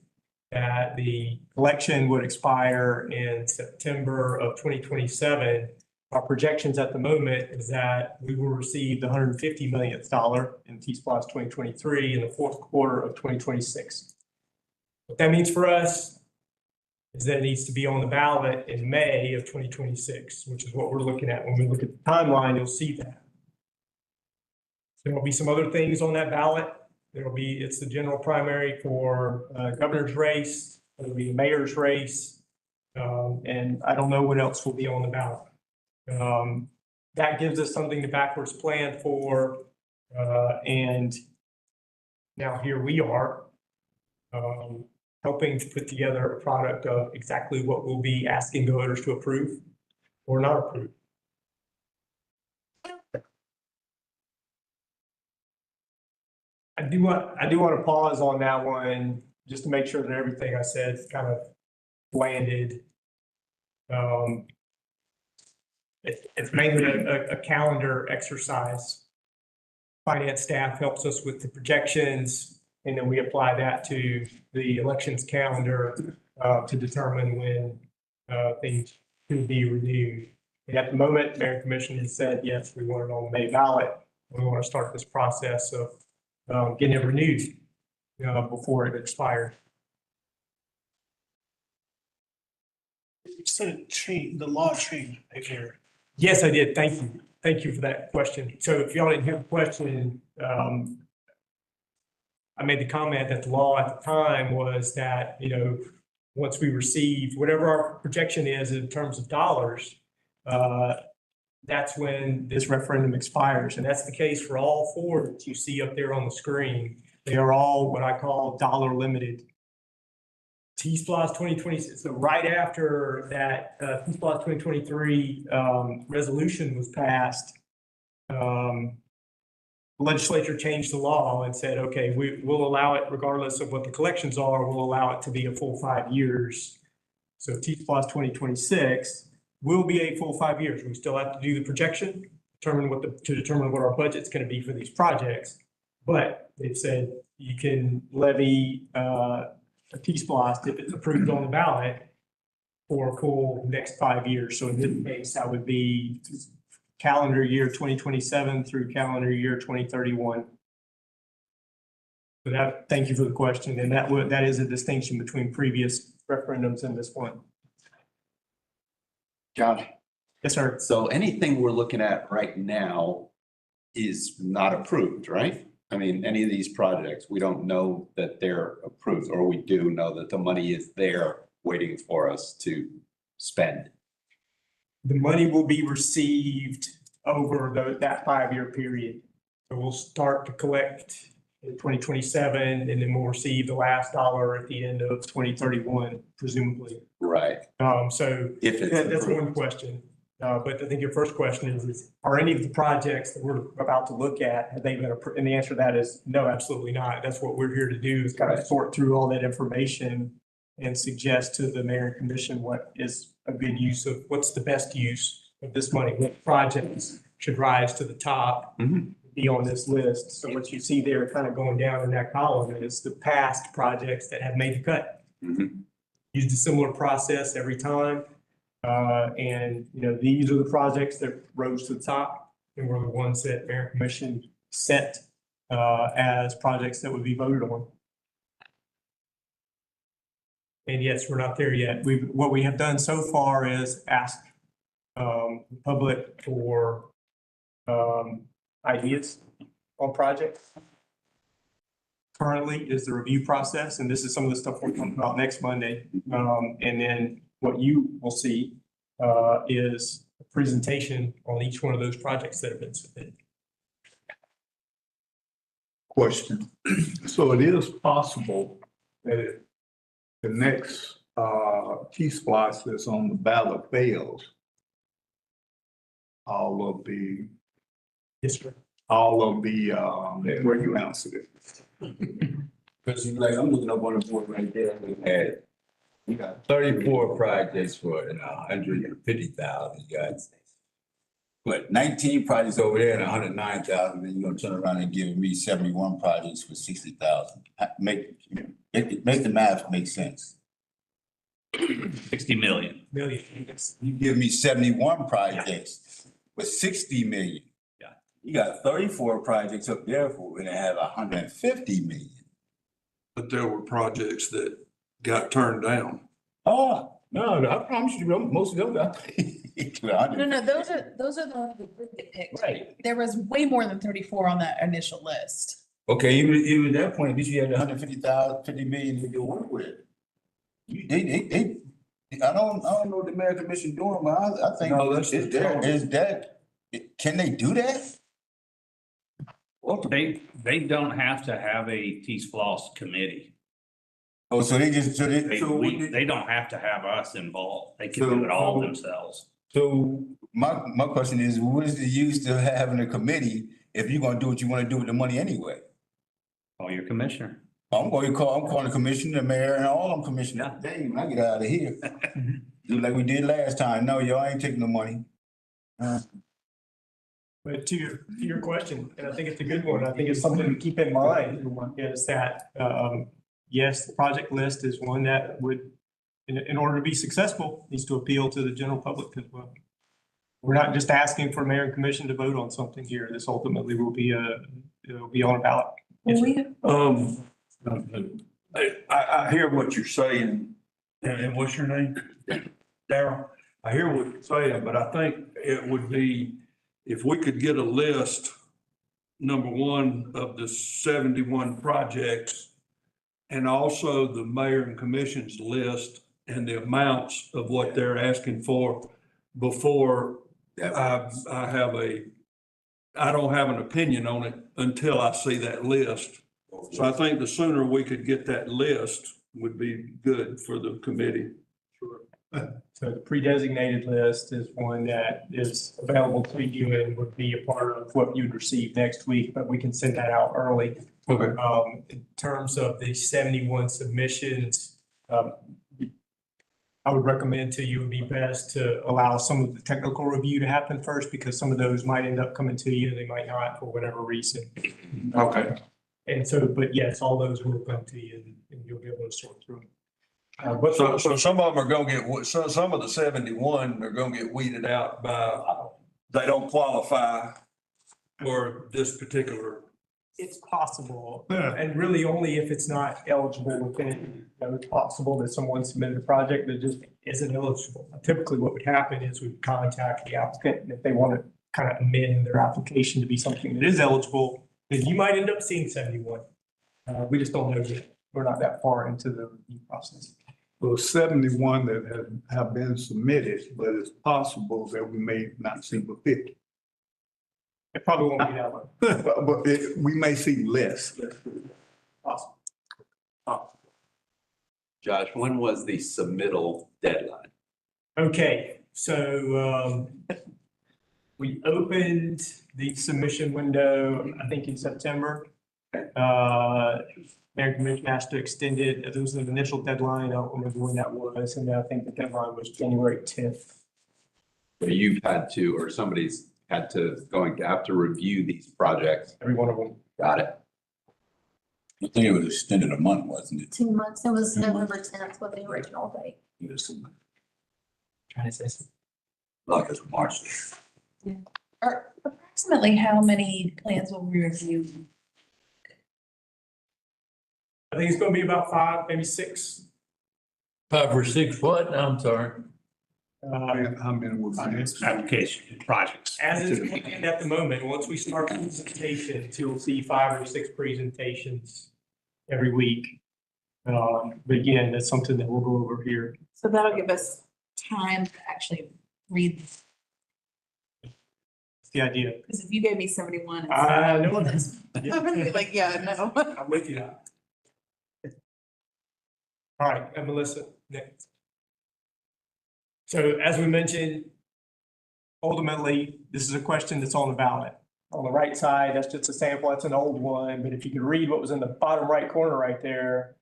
S15: that the collection would expire in September of 2027. Our projections at the moment is that we will receive the $150 millionth dollar in TSPLOST 2023 in the fourth quarter of 2026. What that means for us is that it needs to be on the ballot in May of 2026, which is what we're looking at. When we look at the timeline, you'll see that. There will be some other things on that ballot. It's the general primary for governor's race. It'll be the mayor's race. And I don't know what else will be on the ballot. That gives us something to backwards plan for. And now here we are, helping to put together a product of exactly what we'll be asking voters to approve or not approve. I do want to pause on that one just to make sure that everything I said kind of landed. It's mainly a calendar exercise. Finance staff helps us with the projections, and then we apply that to the elections calendar to determine when things should be renewed. And at the moment, Mayor and Commission has said, yes, we want it on the May ballot. We want to start this process of getting it renewed before it expires.
S9: You said it changed, the law changed right here.
S15: Yes, I did. Thank you. Thank you for that question. So if y'all didn't hear the question, I made the comment that the law at the time was that, once we receive whatever our projection is in terms of dollars, that's when this referendum expires. And that's the case for all 4 that you see up there on the screen. They are all what I call dollar limited. TSPLOST 2020, so right after that TSPLOST 2023 resolution was passed, the legislature changed the law and said, okay, we'll allow it regardless of what the collections are, we'll allow it to be a full 5 years. So TSPLOST 2026 will be a full 5 years. We still have to do the projection, determine what our budget's gonna be for these projects. But they've said you can levy a TSPLOST if it's approved on the ballot for a full next 5 years. So in this case, that would be calendar year 2027 through calendar year 2031. But thank you for the question. And that is a distinction between previous referendums and this one.
S4: John,
S15: Yes, sir.
S4: so anything we're looking at right now is not approved, right? I mean, any of these projects, we don't know that they're approved, or we do know that the money is there waiting for us to spend.
S15: The money will be received over that 5 year period. So we'll start to collect in 2027, and then we'll receive the last dollar at the end of 2031, presumably.
S4: Right.
S15: So
S4: If it's
S15: that's
S4: approved.
S15: one question. But I think your first question is, are any of the projects that we're about to look at, have they been approved? And the answer to that is no, absolutely not. That's what we're here to do, is kind of
S4: Right.
S15: sort through all that information and suggest to the mayor and commission what is a good use of, what's the best use of this money? What projects should rise to the top, be on this list? So what you see there kind of going down in that column is the past projects that have made the cut. Used a similar process every time. And, these are the projects that rose to the top and were the ones that mayor and commission set as projects that would be voted on. And yes, we're not there yet. What we have done so far is ask the public for ideas on projects. Currently is the review process, and this is some of the stuff we'll talk about next Monday. And then what you will see is a presentation on each one of those projects that have been submitted.
S3: Question. So it is possible that the next TSPLOST that's on the ballot fails. All of the, where you answered it.
S13: Because like, I'm looking up on the board right there, we got 34 projects for, 150,000, you got. But 19 projects over there and 109,000, then you're gonna turn around and give me 71 projects for 60,000. Make the math make sense.
S1: 60 million.
S13: You give me 71 projects with 60 million.
S1: Yeah.
S13: You got 34 projects up there for, and have 150 million.
S2: But there were projects that got turned down.
S13: Oh, no, I promise you, most of them got.
S16: No, those are the ones that did get picked.
S13: Right.
S16: There was way more than 34 on that initial list.
S13: Okay, even at that point, at least you had 50 million to work with. I don't know what the mayor commission doing, but I think
S2: No, that's
S13: is that, can they do that?
S1: They don't have to have a TSPLOST committee.
S13: Oh, so they just,
S1: They don't have to have us involved. They can do it all themselves.
S13: So my question is, what is the use of having a committee if you're gonna do what you wanna do with the money anyway?
S1: Call your commissioner.
S13: I'm calling the commissioner, the mayor, and all them commissioners. Dang, when I get out of here. Do like we did last time. No, y'all ain't taking no money.
S15: But to your question, and I think it's a good one, I think it's something to keep in mind, is that, yes, the project list is one that would, in order to be successful, needs to appeal to the general public as well. We're not just asking for mayor and commission to vote on something here. This ultimately will be it'll be on a ballot. Yes, sir.
S2: I hear what you're saying, and what's your name? Darryl. I hear what you're saying, but I think it would be, if we could get a list, number one, of the 71 projects, and also the mayor and commission's list and the amounts of what they're asking for before I don't have an opinion on it until I see that list. So I think the sooner we could get that list would be good for the committee.
S15: So the pre-designated list is one that is available to you and would be a part of what you'd receive next week, but we can send that out early.
S2: Okay.
S15: In terms of the 71 submissions, I would recommend to you would be best to allow some of the technical review to happen first, because some of those might end up coming to you, and they might not for whatever reason.
S14: Okay.
S15: And so, but yes, all those will come to you and you'll be able to sort through them. But
S14: So some of them are gonna get, some of the 71 are gonna get weeded out by, they don't qualify for this particular.
S15: it's possible,
S8: Yeah.
S15: and really only if it's not eligible within, it's possible that someone submitted a project that just isn't eligible. Typically, what would happen is we would contact the applicant, and if they want to kind of amend their application to be something that is eligible, then you might end up seeing 71. We just don't know yet. We're not that far into the review process.
S3: Well, 71 that have been submitted, but it's possible that we may not see but 50.
S15: It probably won't be that one.
S3: But we may see less.
S15: Awesome.
S4: Josh, when was the submittal deadline?
S15: Okay, so we opened the submission window, I think in September. Mayor Commission asked to extend it. There was an initial deadline. I don't remember when that was, and I think the deadline was January 10th.
S4: Where you've had to, or somebody's had to, going to have to review these projects.
S15: Every one of them.
S4: Got it.
S13: I think it was extended a month, wasn't it?
S16: 2 months. It was November 10th was the original date.
S11: Trying to say something.
S13: Like it's March.
S12: Or approximately how many plans will we review?
S15: I think it's going to be about 5, maybe 6.
S5: 5 or 6 what? I'm sorry.
S3: How many would be?
S1: Application projects.
S15: As is planned at the moment, once we start presentations, you'll see 5 or 6 presentations every week. But again, that's something that we'll go over here.
S12: So that'll give us time to actually read,
S15: That's the idea.
S12: because if you gave me 71.
S15: I know.
S12: I'm gonna be like, yeah, no.
S15: I'm with you. All right, and Melissa, next. So as we mentioned, ultimately, this is a question that's on the ballot. On the right side, that's just a sample, that's an old one, but if you can read what was in the bottom right corner right there,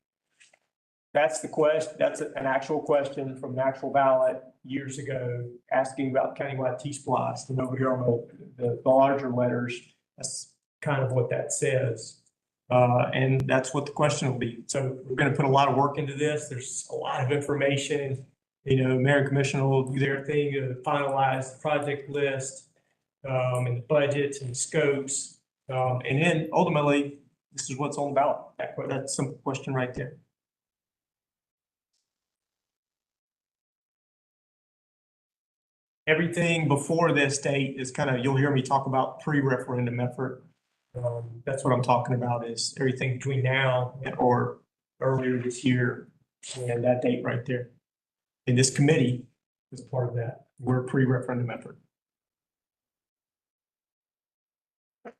S15: that's the question, that's an actual question from an actual ballot years ago, asking about countywide TSPLOST. And over here on the larger letters, that's kind of what that says. And that's what the question will be. So we're going to put a lot of work into this. There's a lot of information. You know, Mayor and Commissioner will do their thing to finalize the project list, and the budgets and scopes. And then ultimately, this is what's on the ballot. That's a simple question right there. Everything before this date is kind of, you'll hear me talk about pre-referendum effort. That's what I'm talking about, is everything between now or earlier this year and that date right there. And this committee is part of that. We're a pre-referendum effort.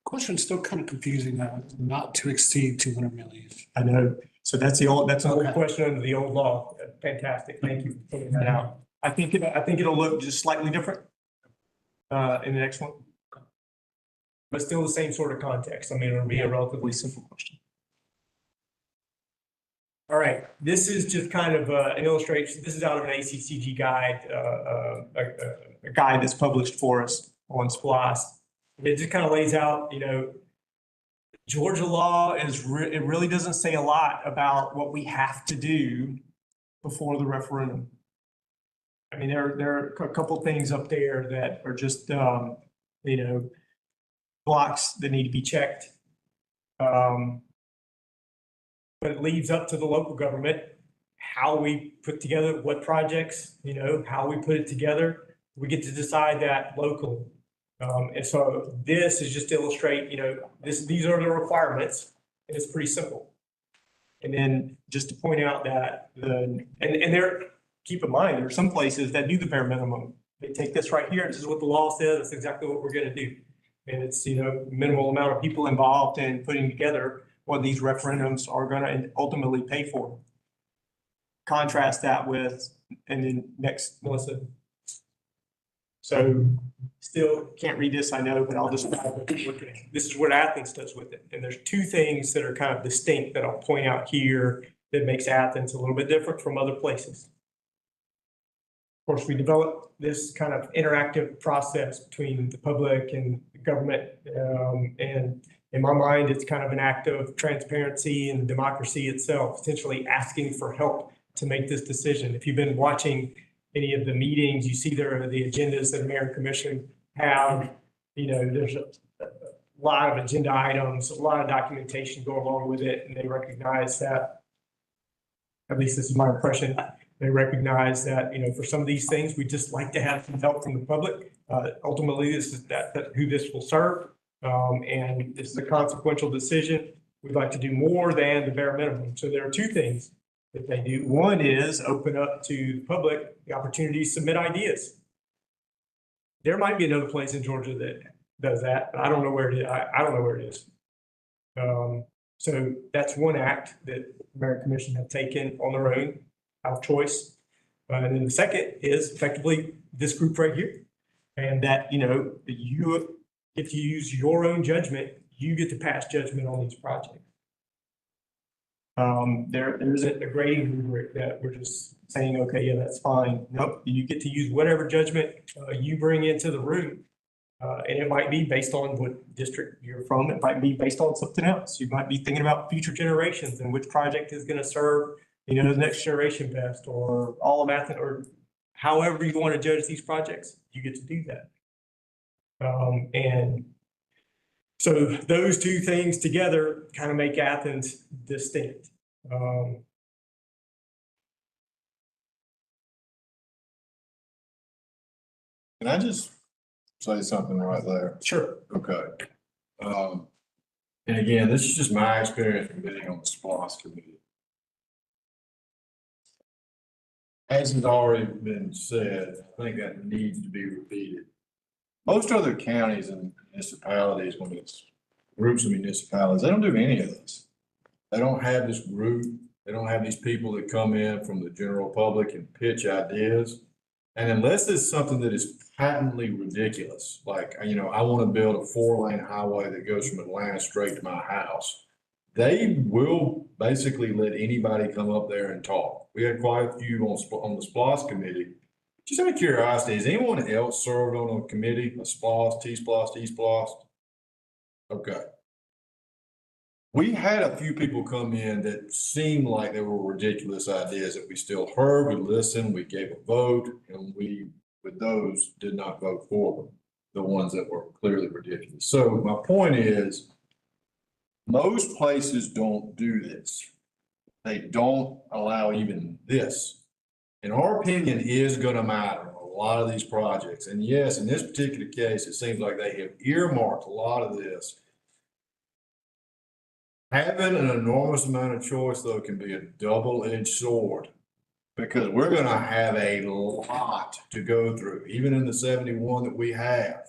S9: Question's still kind of confusing now, not to exceed 200 million.
S15: I know. So that's an old question under the old law. Fantastic. Thank you for pointing that out. I think it'll look just slightly different in the next one. But still the same sort of context. I mean, it'll be a relatively simple question. All right, this is just kind of an illustration. This is out of an ACCG guide, a guide that's published for us on SPLOST. It just kind of lays out, you know, Georgia law is, it really doesn't say a lot about what we have to do before the referendum. I mean, there are a couple things up there that are just, you know, blocks that need to be checked. But it leaves up to the local government how we put together what projects, you know, how we put it together. We get to decide that locally. And so this is just to illustrate, you know, these are the requirements, and it's pretty simple. And then just to point out that keep in mind, there are some places that do the bare minimum. They take this right here, this is what the law says, that's exactly what we're gonna do. And it's, you know, minimal amount of people involved in putting together what these referendums are gonna ultimately pay for. Contrast that with, and then next, Melissa. So still can't read this, I know, but I'll describe what you're looking at. This is what Athens does with it. And there's two things that are kind of distinct that I'll point out here that makes Athens a little bit different from other places. course, we developed this kind of interactive process between the public and the government. And in my mind, it's kind of an act of transparency and democracy itself, essentially asking for help to make this decision. If you've been watching any of the meetings, you see there are the agendas that the mayor and commission have. There's a lot of agenda items, a lot of documentation go along with it, and they recognize that, at least this is my impression, they recognize that, for some of these things, we just like to have some help from the public. Ultimately, this is that who this will serve. And this is a consequential decision. We'd like to do more than the bare minimum. So there are two things that they do. One is open up to the public the opportunity to submit ideas. There might be another place in Georgia that does that, but I don't know where it is. I don't know where it is. So that's one act that the Mayor and Commission have taken on their own, out of choice. And then the second is effectively this group right here. And that, you get to use your own judgment, you get to pass judgment on these projects. There isn't a grading rubric that we're just saying, okay, yeah, that's fine. Nope, you get to use whatever judgment you bring into the room. And it might be based on what district you're from. It might be based on something else. You might be thinking about future generations and which project is going to serve, the next generation best, or all of Athens, or however you want to judge these projects, you get to do that. And so those two things together kind of make Athens distinct.
S14: Can I just say something right there?
S15: Sure.
S14: Okay. And again, this is just my experience from being on the SPLOST committee. As has already been said, I think that needs to be repeated. Most other counties and municipalities, when it's groups of municipalities, they don't do any of this. They don't have this group. They don't have these people that come in from the general public and pitch ideas. And unless it's something that is patently ridiculous, like, I want to build a 4-lane highway that goes from Atlanta straight to my house, they will basically let anybody come up there and talk. We had quite a few on the SPLOST committee. Just out of curiosity, has anyone else served on a committee, a SPLOST, TSPLOST, eSPLOST? Okay. We had a few people come in that seemed like they were ridiculous ideas that we still heard, we listened, we gave a vote, and we, with those, did not vote for them, the ones that were clearly ridiculous. So my point is, most places don't do this. They don't allow even this. And our opinion is going to matter on a lot of these projects. And yes, in this particular case, it seems like they have earmarked a lot of this. Having an enormous amount of choice, though, can be a double-edged sword, because we're going to have a lot to go through, even in the 71 that we have.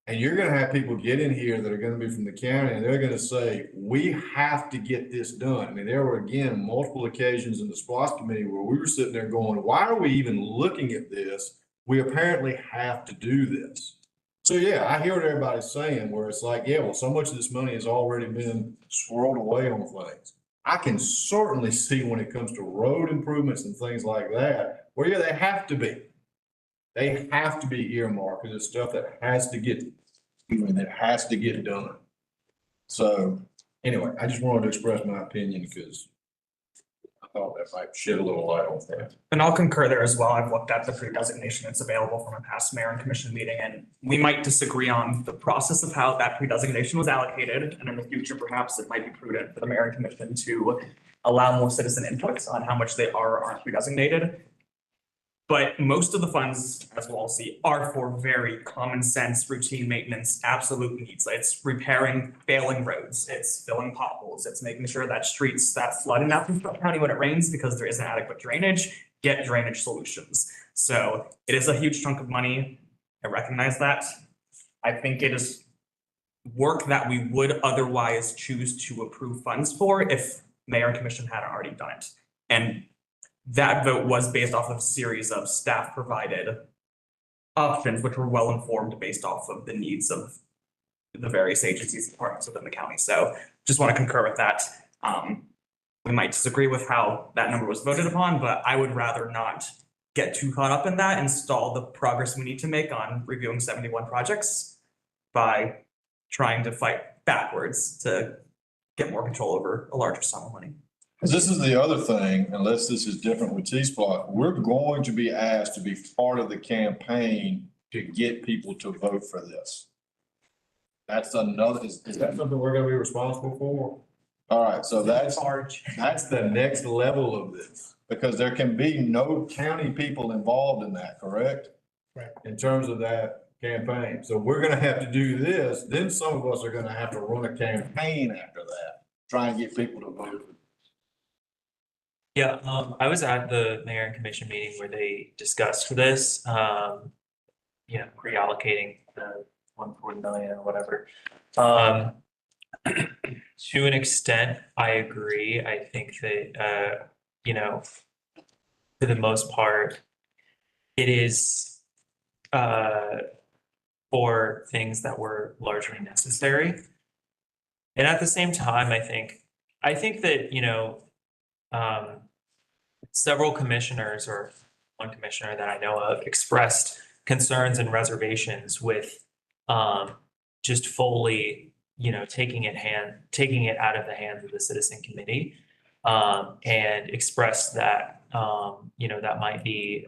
S14: And you're going to have people get in here that are going to be from the county, and they're going to say, we have to get this done. I mean, there were, again, multiple occasions in the SPLOST committee where we were sitting there going, why are we even looking at this? We apparently have to do this. So, yeah, I hear what everybody's saying, where it's like, yeah, well, so much of this money has already been swirled away on things. I can certainly see when it comes to road improvements and things like that, where, yeah, they have to be. They have to be earmarked, because it's stuff that has to get done. So anyway, I just wanted to express my opinion because I thought that might shed a little light on that.
S10: And I'll concur there as well. I've looked at the pre-designation that's available from a past mayor and commission meeting, and we might disagree on the process of how that pre-designation was allocated. And in the future, perhaps it might be prudent for the mayor and commission to allow more citizen inputs on how much they are or aren't pre-designated. But most of the funds, as we'll all see, are for very common sense, routine maintenance, absolute needs. It's repairing failing roads, it's filling potholes, it's making sure that streets that flood in Athens-Clarke County when it rains because there isn't adequate drainage, get drainage solutions. So it is a huge chunk of money. I recognize that. I think it is work that we would otherwise choose to approve funds for if mayor and commission hadn't already done it. And that vote was based off of a series of staff provided options, which were well informed based off of the needs of the various agencies and departments within the county. So just want to concur with that. We might disagree with how that number was voted upon, but I would rather not get too caught up in that and stall the progress we need to make on reviewing 71 projects by trying to fight backwards to get more control over a larger sum of money.
S14: Because this is the other thing, unless this is different with TSPLOST, we're going to be asked to be part of the campaign to get people to vote for this. That's another, is that something we're gonna be responsible for? All right, so that's the next level of this, because there can be no county people involved in that, correct?
S15: Right.
S14: In terms of that campaign. So we're gonna have to do this, then some of us are gonna have to run a campaign after that, try and get people to vote.
S11: Yeah, I was at the mayor and commission meeting where they discussed this, pre-allocating the 140 million or whatever. To an extent, I agree. I think that, for the most part, it is, for things that were largely necessary. And at the same time, I think that, several commissioners, or one commissioner that I know of, expressed concerns and reservations with just fully, taking it out of the hands of the citizen committee, and expressed that, that might be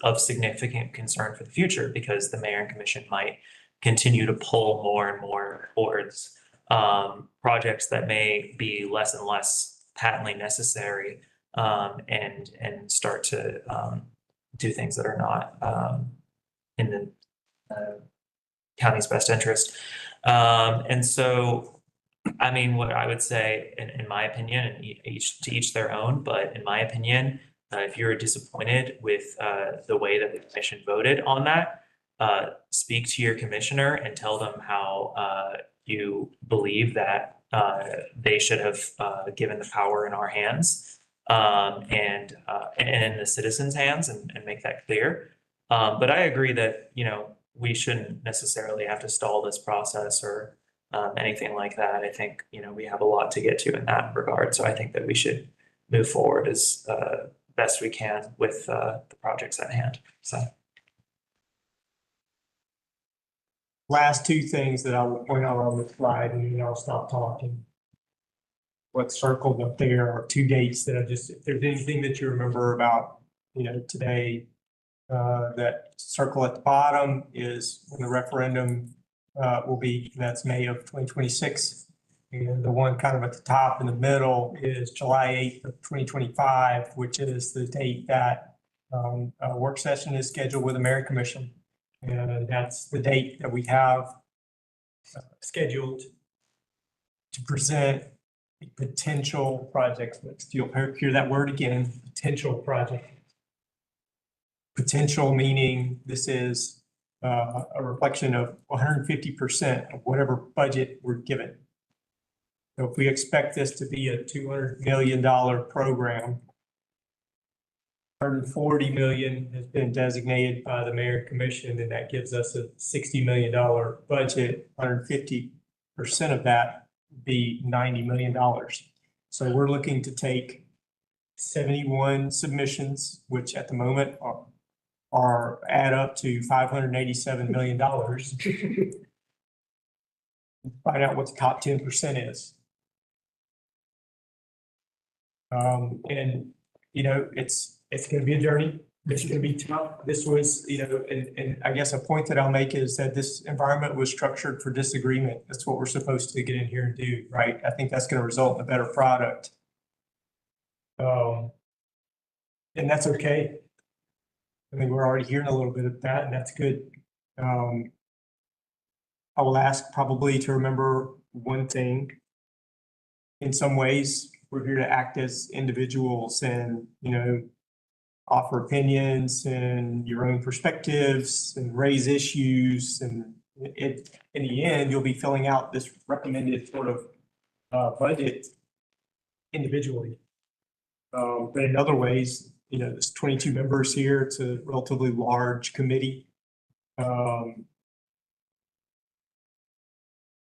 S11: of significant concern for the future, because the mayor and commission might continue to pull more and more towards projects that may be less and less patently necessary, and start to do things that are not in the county's best interest. And so, I mean, what I would say, in my opinion, and each their own, but in my opinion, if you're disappointed with the way that the commission voted on that, speak to your commissioner and tell them how you believe that they should have given the power in our hands, and in the citizens' hands, and make that clear. But I agree that, we shouldn't necessarily have to stall this process or anything like that. I think, we have a lot to get to in that regard. So I think that we should move forward as best we can with the projects at hand. So.
S15: Last two things that I will point out on the slide, and then I'll stop talking. What's circled up there are two dates that if there's anything that you remember about, today, that circle at the bottom is when the referendum will be, that's May of 2026. And the one kind of at the top in the middle is July 8th of 2025, which is the date that a work session is scheduled with the Mayor Commission. And that's the date that we have scheduled to present potential projects. You'll hear that word again, potential project. Potential meaning this is a reflection of 150% of whatever budget we're given. So if we expect this to be a $200 million program, 140 million has been designated by the Mayor Commission, and that gives us a $60 million budget. 150% of that would be $90 million. So we're looking to take 71 submissions, which at the moment add up to $587 million. Find out what the top 10% is. And it's going to be a journey. It's going to be tough. This was, and I guess a point that I'll make is that this environment was structured for disagreement. That's what we're supposed to get in here and do, right? I think that's going to result in a better product. And that's okay. I mean, we're already hearing a little bit of that, and that's good. I will ask probably to remember one thing. In some ways, we're here to act as individuals and, offer opinions and your own perspectives and raise issues. And in the end, you'll be filling out this recommended sort of budget individually. But in other ways, there's 22 members here. It's a relatively large committee. We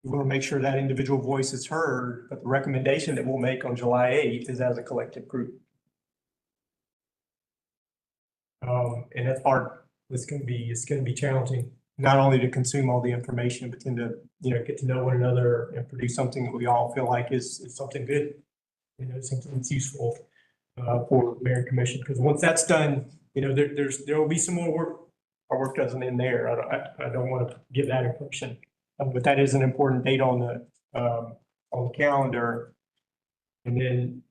S15: want to make sure that individual voice is heard, but the recommendation that we'll make on July 8th is as a collective group. And that part is it's gonna be challenging, not only to consume all the information, but then to, get to know one another and produce something that we all feel like is something good. Something that's useful, for mayor and commission, because once that's done, there will be some more work. Our work doesn't end there. I don't want to give that impression. But that is an important date on the calendar. And then,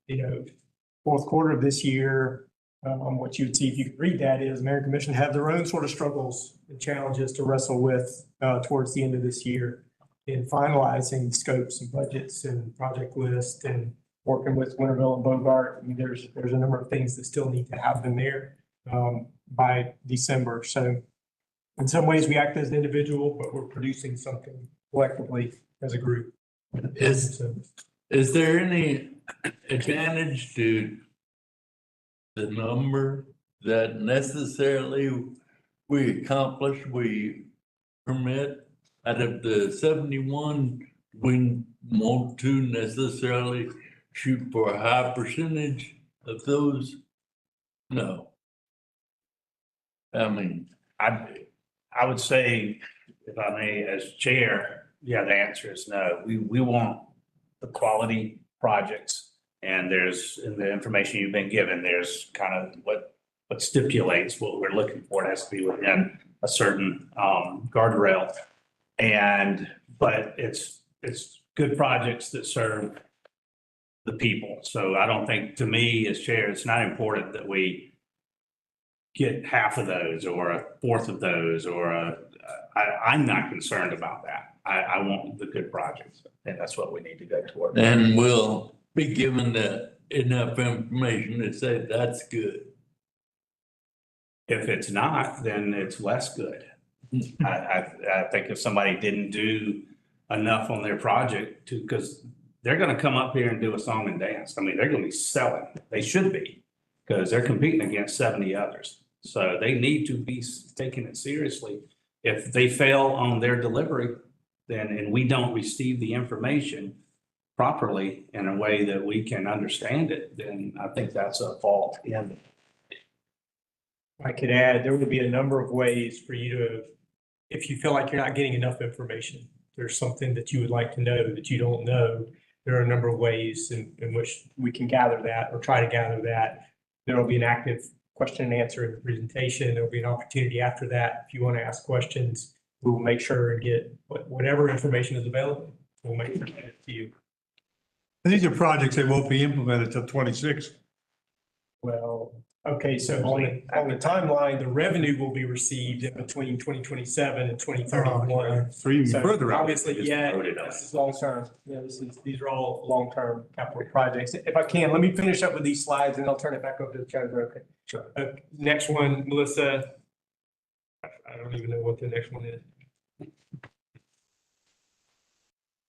S15: fourth quarter of this year, what you would see if you could read that is mayor and commission have their own sort of struggles and challenges to wrestle with towards the end of this year in finalizing scopes and budgets and project lists and working with Winterville and Bogart. I mean, there's a number of things that still need to happen there by December. So in some ways we act as an individual, but we're producing something collectively as a group.
S5: Is there any advantage to the number that necessarily we accomplish, we permit out of the 71, we want to necessarily shoot for a high percentage of those? No. I mean,
S1: I would say, if I may, as chair, yeah, the answer is no. We want the quality projects. And there's, in the information you've been given, there's kind of what stipulates what we're looking for. It has to be within a certain guardrail. But it's good projects that serve the people. So I don't think, to me as chair, it's not important that we get half of those or a fourth of those, or I'm not concerned about that. I want the good projects, and that's what we need to go toward.
S5: and we'll be given enough information to say that's good.
S1: If it's not, then it's less good. I think if somebody didn't do enough on their project because they're gonna come up here and do a song and dance. I mean, they're gonna be selling. They should be, because they're competing against 70 others. So they need to be taking it seriously. If they fail on their delivery, and we don't receive the information properly in a way that we can understand it, then I think that's a fault in.
S15: I could add, there would be a number of ways for you to, if you feel like you're not getting enough information, there's something that you would like to know that you don't know. There are a number of ways in which we can gather that or try to gather that. There will be an active question and answer in the presentation. There'll be an opportunity after that. If you want to ask questions, we will make sure and get whatever information is available. We'll make sure to get it to you.
S8: And these are projects that won't be implemented till 26.
S15: Well, okay, so on the timeline, the revenue will be received in between 2027 and 2031.
S8: So even
S15: So
S8: further out.
S15: obviously, yeah, this is long term. Yeah, these are all long term capital projects. If I can, let me finish up with these slides and I'll turn it back over to the treasurer. Okay.
S8: Sure.
S15: Next one, Melissa. I don't even know what the next one is.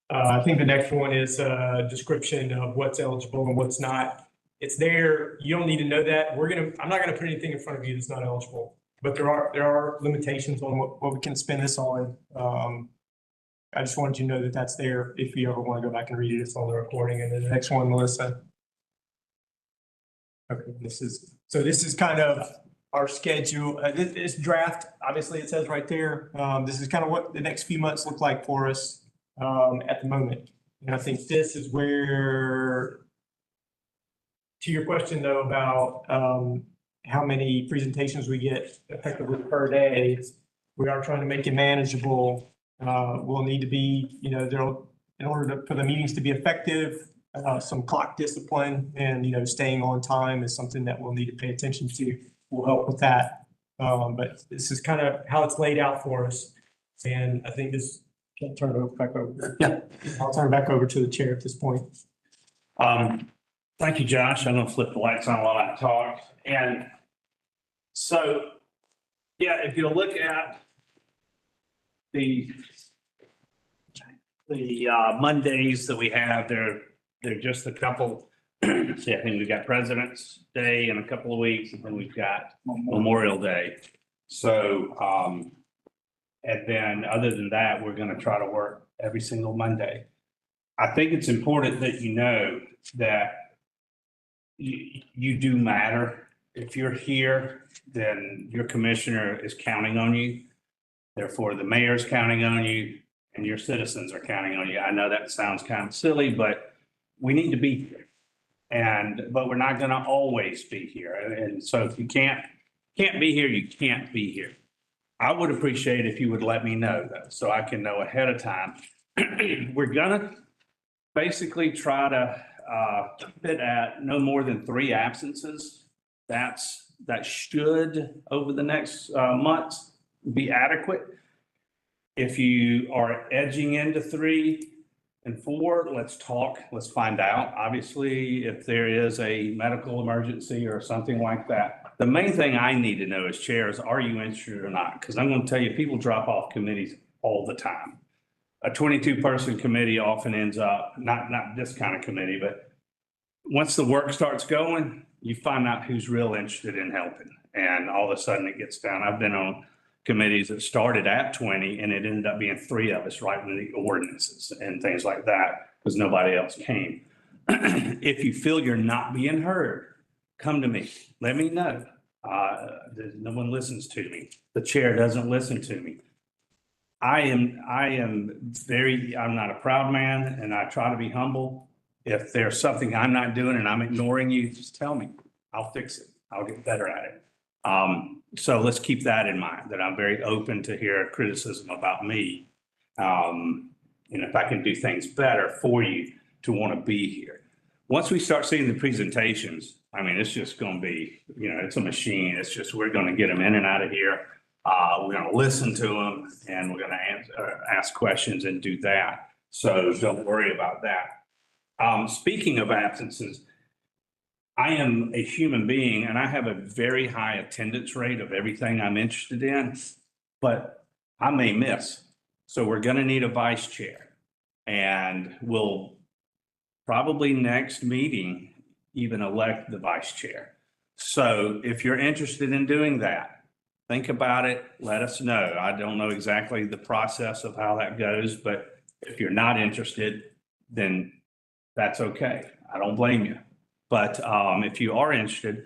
S15: I think the next one is a description of what's eligible and what's not. It's there. You don't need to know that. I'm not gonna put anything in front of you that's not eligible, but there are limitations on what we can spend this on. I just wanted you to know that that's there. If you ever want to go back and read it, it's on the recording. And then the next one, Melissa. Okay, this is kind of our schedule. This draft, obviously it says right there, this is kind of what the next few months look like for us at the moment. And I think this is where, to your question though, about how many presentations we get effectively per day, we are trying to make it manageable. We'll need to be, in order for the meetings to be effective, some clock discipline and, staying on time is something that we'll need to pay attention to. Will help with that. But this is kind of how it's laid out for us. And I think I'll turn it back over.
S1: Yeah.
S15: I'll turn it back over to the chair at this point.
S1: Thank you, Josh. I'm gonna flip the lights on while I talk. And so, yeah, if you look at the Mondays that we have, they're just a couple. See, I think we've got President's Day in a couple of weeks, and then we've got Memorial Day. So, and then other than that, we're gonna try to work every single Monday. I think it's important that you know that you do matter. if you're here, then your commissioner is counting on you. Therefore, the mayor's counting on you and your citizens are counting on you. I know that sounds kind of silly, but we need to be here. But we're not gonna always be here. And so if you can't be here, you can't be here. I would appreciate if you would let me know though, so I can know ahead of time. We're gonna basically try to keep it at no more than 3 absences. That should, over the next months, be adequate. If you are edging into 3 and 4, let's talk, let's find out. Obviously, if there is a medical emergency or something like that. The main thing I need to know as chair is, are you interested or not? Because I'm going to tell you, people drop off committees all the time. A 22-person committee often ends up, not this kind of committee, but once the work starts going, you find out who's real interested in helping. And all of a sudden it gets down. I've been on committees that started at 20 and it ended up being 3 of us writing the ordinances and things like that because nobody else came. If you feel you're not being heard, come to me. Let me know. No one listens to me. The chair doesn't listen to me. I'm not a proud man and I try to be humble. If there's something I'm not doing and I'm ignoring you, just tell me. I'll fix it. I'll get better at it. So let's keep that in mind, that I'm very open to hear criticism about me. And if I can do things better for you to want to be here. Once we start seeing the presentations, I mean, it's just going to be, it's a machine. It's just, we're going to get them in and out of here. We're going to listen to them and we're going to ask questions and do that. So don't worry about that. Speaking of absences, I am a human being and I have a very high attendance rate of everything I'm interested in, but I may miss. So we're going to need a vice chair and we'll probably next meeting even elect the vice chair. So if you're interested in doing that, think about it, let us know. I don't know exactly the process of how that goes, but if you're not interested, then that's okay. I don't blame you. But if you are interested,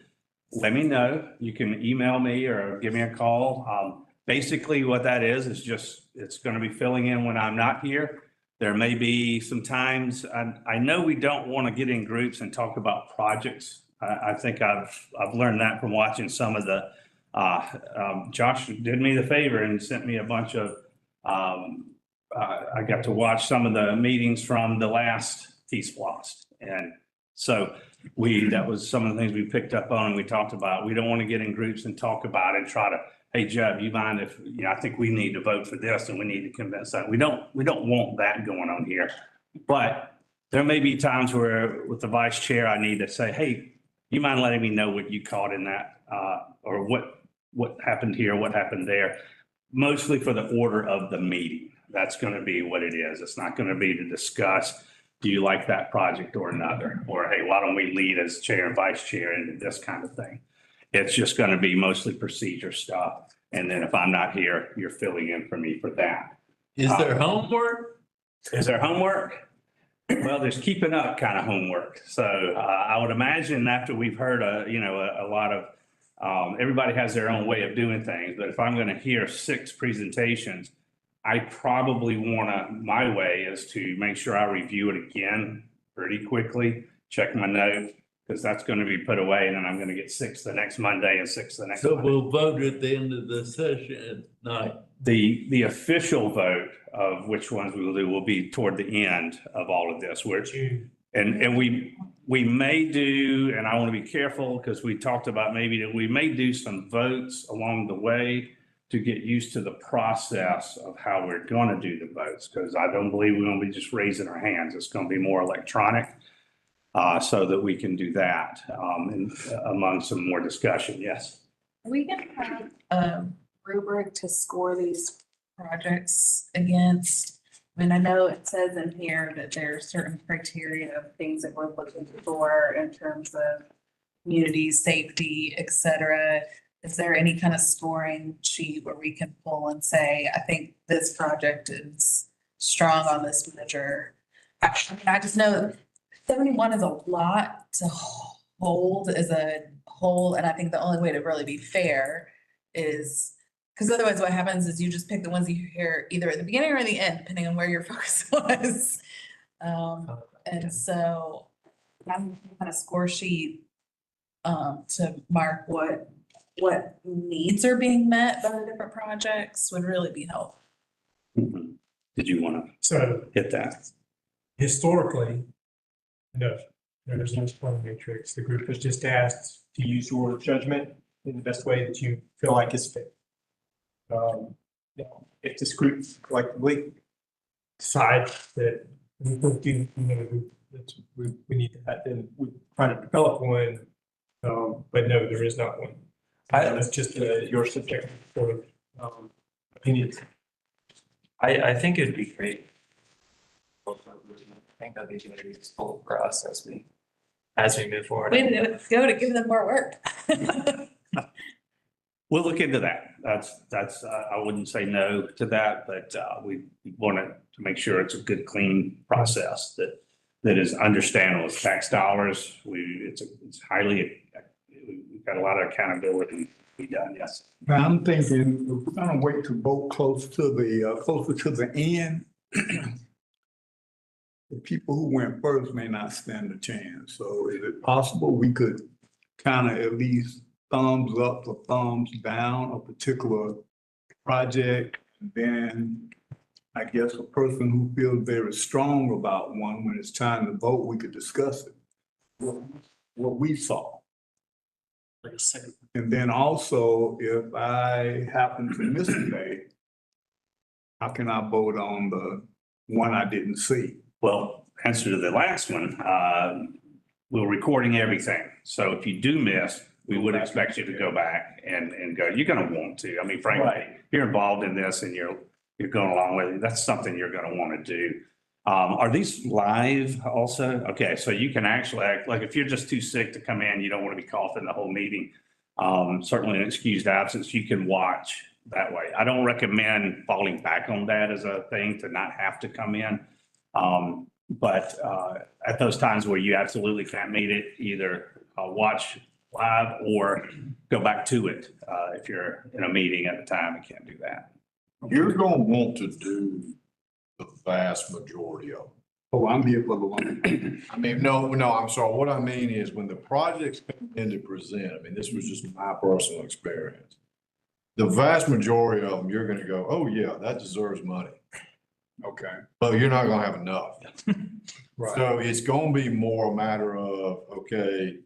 S1: let me know. You can email me or give me a call. Basically what that is just, it's going to be filling in when I'm not here. There may be some times, I know we don't want to get in groups and talk about projects. I think I've learned that from watching some of the, Josh did me the favor and sent me a bunch of, I got to watch some of the meetings from the last TSPLOST. And so that was some of the things we picked up on and we talked about. We don't want to get in groups and talk about it and try to, hey, Jeb, you mind if, I think we need to vote for this and we need to convince that. We don't want that going on here. But there may be times where with the vice chair, I need to say, hey, you mind letting me know what you caught in that or what happened here, what happened there, mostly for the order of the meeting. That's going to be what it is. It's not going to be to discuss, do you like that project or another? Or, hey, why don't we lead as chair and vice chair into this kind of thing? It's just going to be mostly procedure stuff. And then if I'm not here, you're filling in for me for that.
S5: Is there homework?
S1: Is there homework? Well, there's keeping up kind of homework. So I would imagine after we've heard a lot of, everybody has their own way of doing things. But if I'm going to hear 6 presentations, I probably my way is to make sure I review it again pretty quickly, check my notes, because that's going to be put away and then I'm going to get 6 the next Monday and 6 the next
S5: So
S1: Monday.
S5: we'll vote at the end of the session at night.
S1: The official vote of which ones we will do will be toward the end of all of this, and we may do, and I want to be careful because we talked about maybe that we may do some votes along the way to get used to the process of how we're going to do the votes, because I don't believe we're going to be just raising our hands. It's going to be more electronic so that we can do that among some more discussion. Yes.
S12: Are we going to have a rubric to score these projects against? I mean, I know it says in here that there are certain criteria of things that we're looking for in terms of community safety, et cetera. Is there any kind of scoring sheet where we can pull and say, I think this project is strong on this measure? I mean, I just know 71 is a lot to hold as a
S16: whole, and I think the only way to really be fair is, because otherwise what happens is you just pick the ones you hear either at the beginning or the end, depending on where your focus was. And so I'm kind of score sheet to mark what needs are being met by the different projects would really be helpful.
S1: Mhm. Did you want to
S15: So
S1: hit that?
S15: historically, no, there's no scoring matrix. The group has just asked to use your judgment in the best way that you feel like is fit. Now, if this group collectively decide that we don't do, you know, we need that, then we try to develop one. But no, there is not one. That's just your subjective sort of opinions.
S11: I think it'd be great. I think that'd be very useful for us as we move forward.
S16: Way to go to give them more work.
S1: We'll look into that. That's, I wouldn't say no to that, but we want to make sure it's a good, clean process that is understandable. It's tax dollars. It's highly, we've got a lot of accountability to be done, yes.
S3: Now, I'm thinking, if we're gonna wait to vote closer to the end, the people who went first may not stand a chance. So is it possible we could kind of at least thumbs up or thumbs down a particular project? And then I guess a person who feels very strong about one, when it's time to vote, we could discuss it. What we saw. And then also, if I happen to miss a day, how can I vote on the one I didn't see?
S1: Well, answer to the last one, we're recording everything. So if you do miss, we would expect you to go back and go. You're going to want to. I mean, frankly, you're involved in this and you're going along with it. That's something you're going to want to do. Are these live also? Okay, so you can actually act like if you're just too sick to come in, you don't want to be coughing the whole meeting. Certainly an excused absence, you can watch that way. I don't recommend falling back on that as a thing to not have to come in. But at those times where you absolutely can't meet it, either watch live or go back to it if you're in a meeting at the time and can't do that.
S14: You're gonna want to do the vast majority of them.
S3: Oh, I'm here for the one.
S14: I mean, no, I'm sorry. What I mean is when the projects come in to present, I mean, this was just my personal experience. The vast majority of them, you're gonna go, oh yeah, that deserves money.
S3: Okay.
S14: But you're not gonna have enough.
S3: Right.
S14: So it's gonna be more a matter of, okay,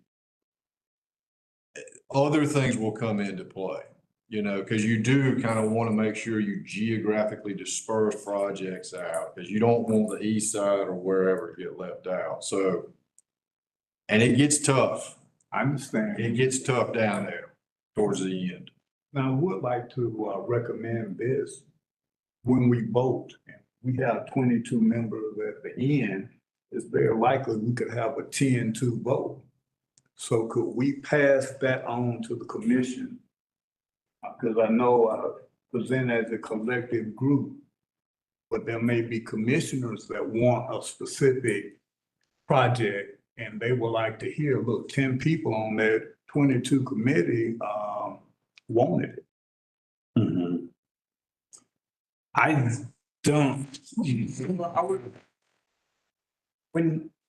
S14: other things will come into play, you know, because you do kind of want to make sure you geographically disperse projects out, because you don't want the east side or wherever to get left out. So, and it gets tough.
S3: I understand.
S14: It gets tough down there towards the end.
S3: Now, I would like to recommend this. When we vote, and we have 22 members at the end, it's very likely we could have a 10-2 vote. So could we pass that on to the commission? Because I know present as a collective group, but there may be commissioners that want a specific project and they would like to hear, look, 10 people on that 22 committee wanted it.
S1: Mm-hmm. I don't.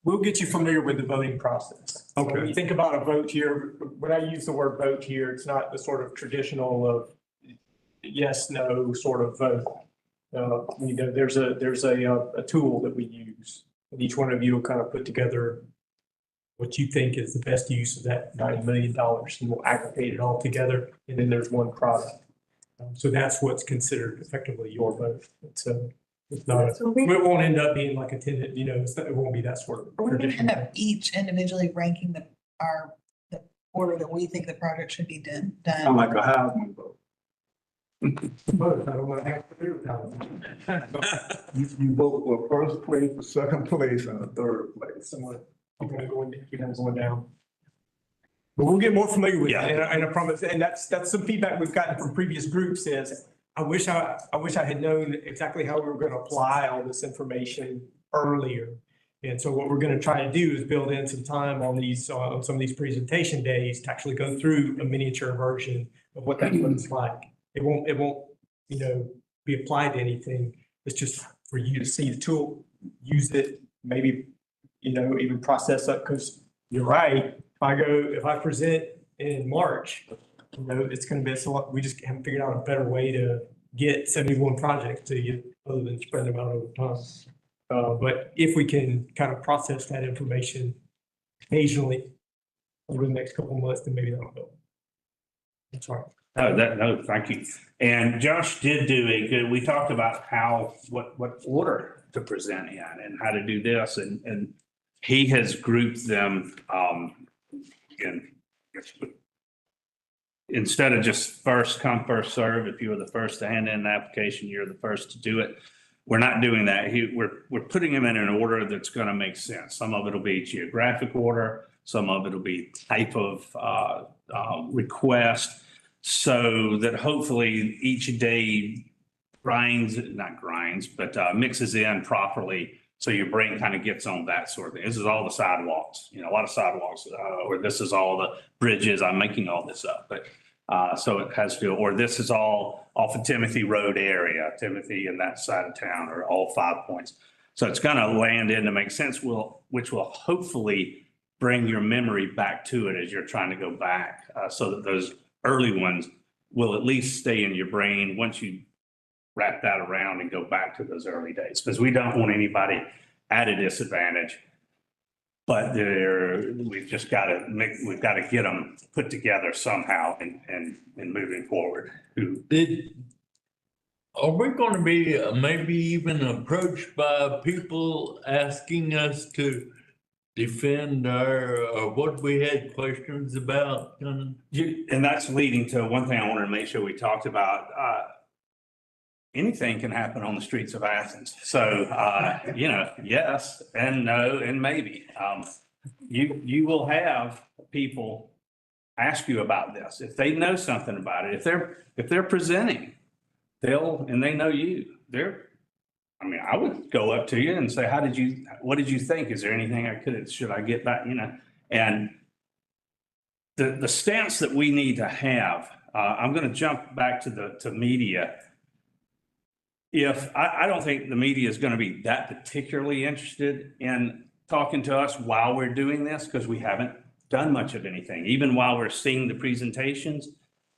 S15: We'll get you familiar with the voting process. So when you think about a vote here, when I use the word vote here, it's not the sort of traditional of yes, no sort of vote. You know, there's a tool that we use, and each one of you will kind of put together what you think is the best use of that $9 million, and we'll aggregate it all together, and then there's one product. So that's what's considered effectively your vote. It's not, it won't end up being like a 10, you know, it won't be that sort of
S16: We're gonna
S15: traditional.
S16: end up each individually ranking the order that we think the project should be done.
S3: Sound like a Heisman vote.
S15: Both, I don't want to have to do that.
S3: You vote for first place, for second place, and a third place.
S15: Somewhat, I'm gonna go in, you guys going down. But we'll get more familiar with it, and I promise, and that's some feedback we've gotten from previous groups is, I wish I had known exactly how we were gonna apply all this information earlier. And so what we're going to try to do is build in some time on these, on some of these presentation days to actually go through a miniature version of what that looks like. It won't, be applied to anything. It's just for you to see the tool, use it, maybe, even process up, because you're right. If I present in March, it's going to be we just haven't figured out a better way to get 71 projects to you other than spread them out over time. But if we can kind of process that information occasionally over the next couple of months, then maybe that'll help. That's right.
S1: No, thank you. And Josh did do a good, we talked about what order to present in and how to do this. And he has grouped them, again, instead of just first come, first serve. If you were the first to hand in an application, you're the first to do it. We're not doing that. We're putting them in an order that's going to make sense. Some of it will be geographic order. Some of it will be type of request, so that hopefully each day mixes in properly. So your brain kind of gets on that sort of thing. This is all the sidewalks, a lot of sidewalks, or this is all the bridges. I'm making all this up, but so it has to, or this is all off of Timothy Road area, Timothy and that side of town, or all 5 points. So it's going to land in to make sense, which will hopefully bring your memory back to it as you're trying to go back, so that those early ones will at least stay in your brain once you wrap that around and go back to those early days, because we don't want anybody at a disadvantage. But we've got to get them put together somehow and moving forward.
S5: Are we going to be maybe even approached by people asking us to defend what we had questions about?
S1: And that's leading to one thing I wanted to make sure we talked about. Anything can happen on the streets of Athens. So, yes and no and maybe. You will have people ask you about this. If they know something about it, if they're presenting, and they know you, I would go up to you and say, what did you think? Is there anything should I get back, and the stance that we need to have, I'm going to jump back to media. I don't think the media is going to be that particularly interested in talking to us while we're doing this, because we haven't done much of anything. Even while we're seeing the presentations,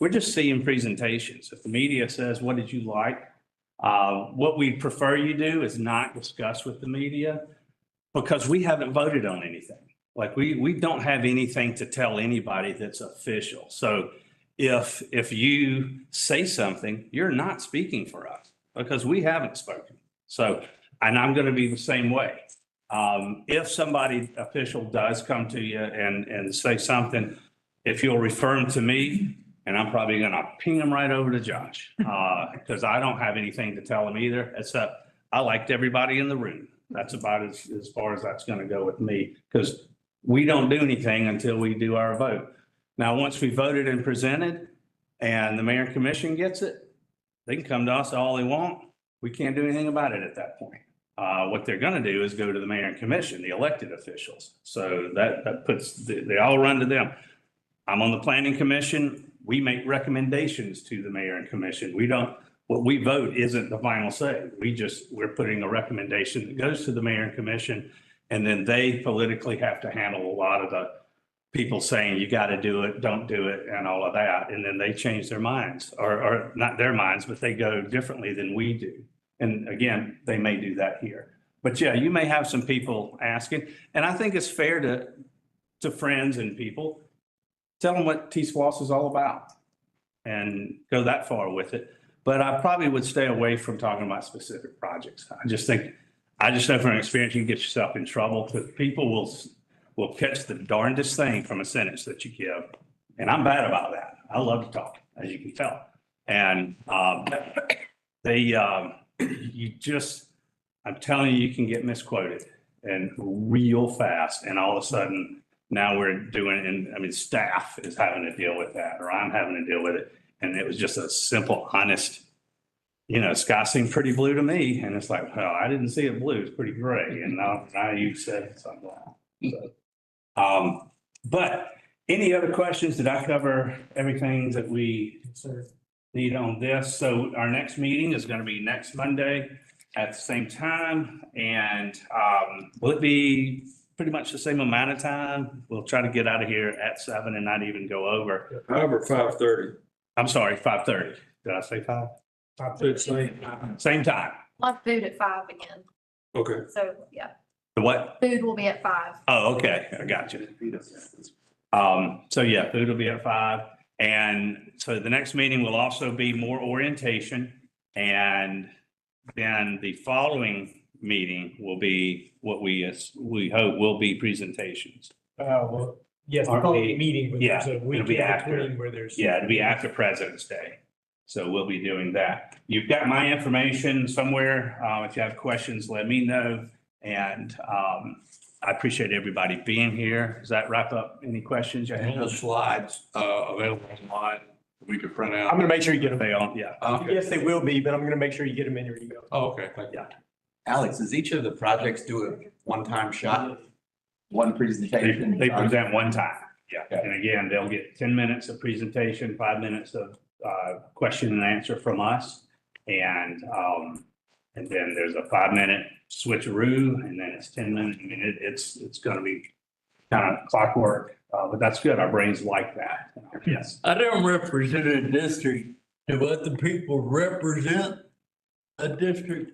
S1: we're just seeing presentations. If the media says, what did you like? What we prefer you do is not discuss with the media, because we haven't voted on anything. Like we don't have anything to tell anybody that's official. So if you say something, you're not speaking for us, because we haven't spoken. So, and I'm going to be the same way. If somebody official does come to you and say something, if you'll refer them to me, and I'm probably going to ping them right over to Josh, because I don't have anything to tell them either, except I liked everybody in the room. That's about as far as that's going to go with me, because we don't do anything until we do our vote. Now, once we voted and presented and the mayor and commission gets it, they can come to us all they want. We can't do anything about it at that point. What they're going to do is go to the mayor and commission, the elected officials. So that puts, they all run to them. I'm on the planning commission. We make recommendations to the mayor and commission. What we vote isn't the final say. We're putting a recommendation that goes to the mayor and commission, and then they politically have to handle a lot of the people saying you got to do it, don't do it, and all of that. And then they change their minds, or not their minds, but they go differently than we do. And again, they may do that here. But yeah, you may have some people asking, and I think it's fair to friends and people, tell them what TSPLOST is all about and go that far with it. But I probably would stay away from talking about specific projects. I just know from experience, you can get yourself in trouble, because people will catch the darndest thing from a sentence that you give. And I'm bad about that. I love to talk, as you can tell. And I'm telling you, you can get misquoted and real fast. And all of a sudden, now we're doing, and staff is having to deal with that, or I'm having to deal with it. And it was just a simple, honest you know, sky seemed pretty blue to me, and it's like, well, I didn't see it blue, it's pretty gray, and now you said something. So, but any other questions? Did I cover everything that we need on this? So our next meeting is gonna be next Monday at the same time, and, will it be pretty much the same amount of time? We'll try to get out of here at 7 and not even go over.
S2: However, 5:30.
S1: I'm sorry, 5:30. Did I say 5? Same time.
S17: We'll have food at 5 again.
S2: Okay.
S17: So, yeah,
S1: The what?
S17: food will be at 5.
S1: Oh, okay, I got you. So yeah, food will be at 5. And so the next meeting will also be more orientation. And then the following meeting will be what we hope will be presentations.
S15: Well, yes,
S1: Aren't
S15: the
S1: we-
S15: meeting, but
S1: yeah,
S15: there's a
S1: it'll
S15: week
S1: be
S15: in
S1: after.
S15: between where there's.
S1: Yeah, it'll be after President's Day. So we'll be doing that. You've got my information somewhere. If you have questions, let me know. And I appreciate everybody being here. Does that wrap up any questions you
S7: And the
S1: have?
S7: slides, available online, we could print out.
S15: I'm gonna make sure you get them.
S1: They all, yeah.
S7: Okay.
S15: Yes, they will be, but I'm gonna make sure you get them in your email.
S7: Oh, okay, thank you.
S4: Alex, does each of the projects do a one-time shot? One presentation?
S1: They present one time. Yeah. And again, they'll get 10 minutes of presentation, 5 minutes of question and answer from us. And then there's a 5-minute switcheroo, and then it's 10 minutes. I mean, it's going to be kind of clockwork, but that's good. Our brains like that. Yes.
S5: I don't represent a district. Do other people represent a district?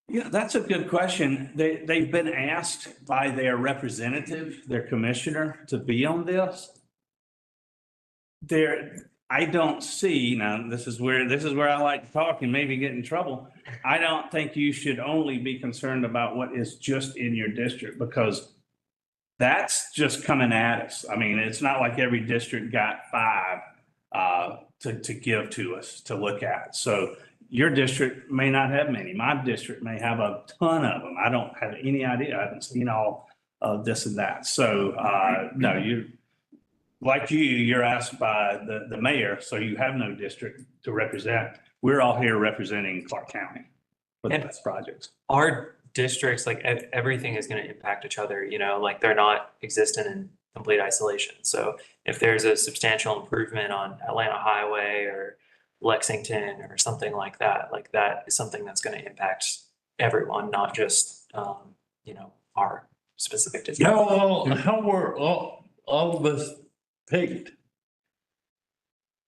S1: Yeah, that's a good question. They've been asked by their representative, their commissioner, to be on this. I don't see, now, this is where I like to talk and maybe get in trouble. I don't think you should only be concerned about what is just in your district, because that's just coming at us. I mean, it's not like every district got 5 to give to us to look at. So your district may not have many. My district may have a ton of them. I don't have any idea. I haven't seen all of this and that. So, no, you're asked by the mayor, so you have no district to represent. We're all here representing Clarke County for the best projects.
S11: Our districts, like everything is going to impact each other, like they're not existent in complete isolation. So if there's a substantial improvement on Atlanta Highway or Lexington or something like that is something that's going to impact everyone, not just, our specific district.
S5: How were all of us picked?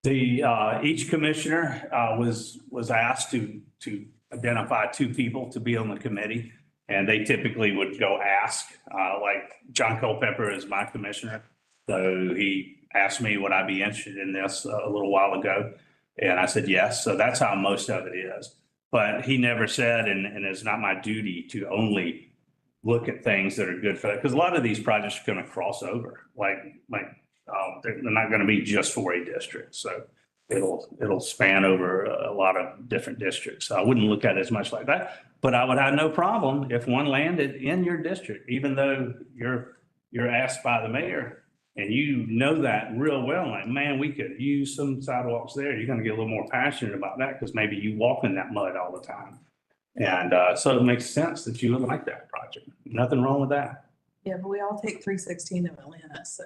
S1: Each commissioner was asked to identify 2 people to be on the committee, and they typically would go ask, like John Culpepper is my commissioner. So he asked me, would I be interested in this a little while ago? And I said, yes. So that's how most of it is. But he never said, and it's not my duty to only look at things that are good for that. Because a lot of these projects are going to cross over. They're not going to be just for a district. So it'll span over a lot of different districts. So I wouldn't look at it as much like that, but I would have no problem if one landed in your district, even though you're asked by the mayor and you know that real well, like, man, we could use some sidewalks there. You're going to get a little more passionate about that because maybe you walk in that mud all the time. And so it makes sense that you would like that project. Nothing wrong with that.
S16: Yeah, but we all take 316 of Atlanta, so.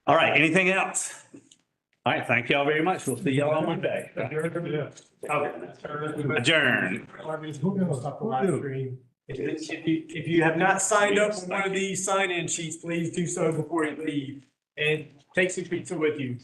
S1: All right, anything else? All right, thank y'all very much. We'll see y'all on Monday. Adjourn.
S15: If you have not signed up for one of these sign-in sheets, please do so before you leave, and take some pizza with you.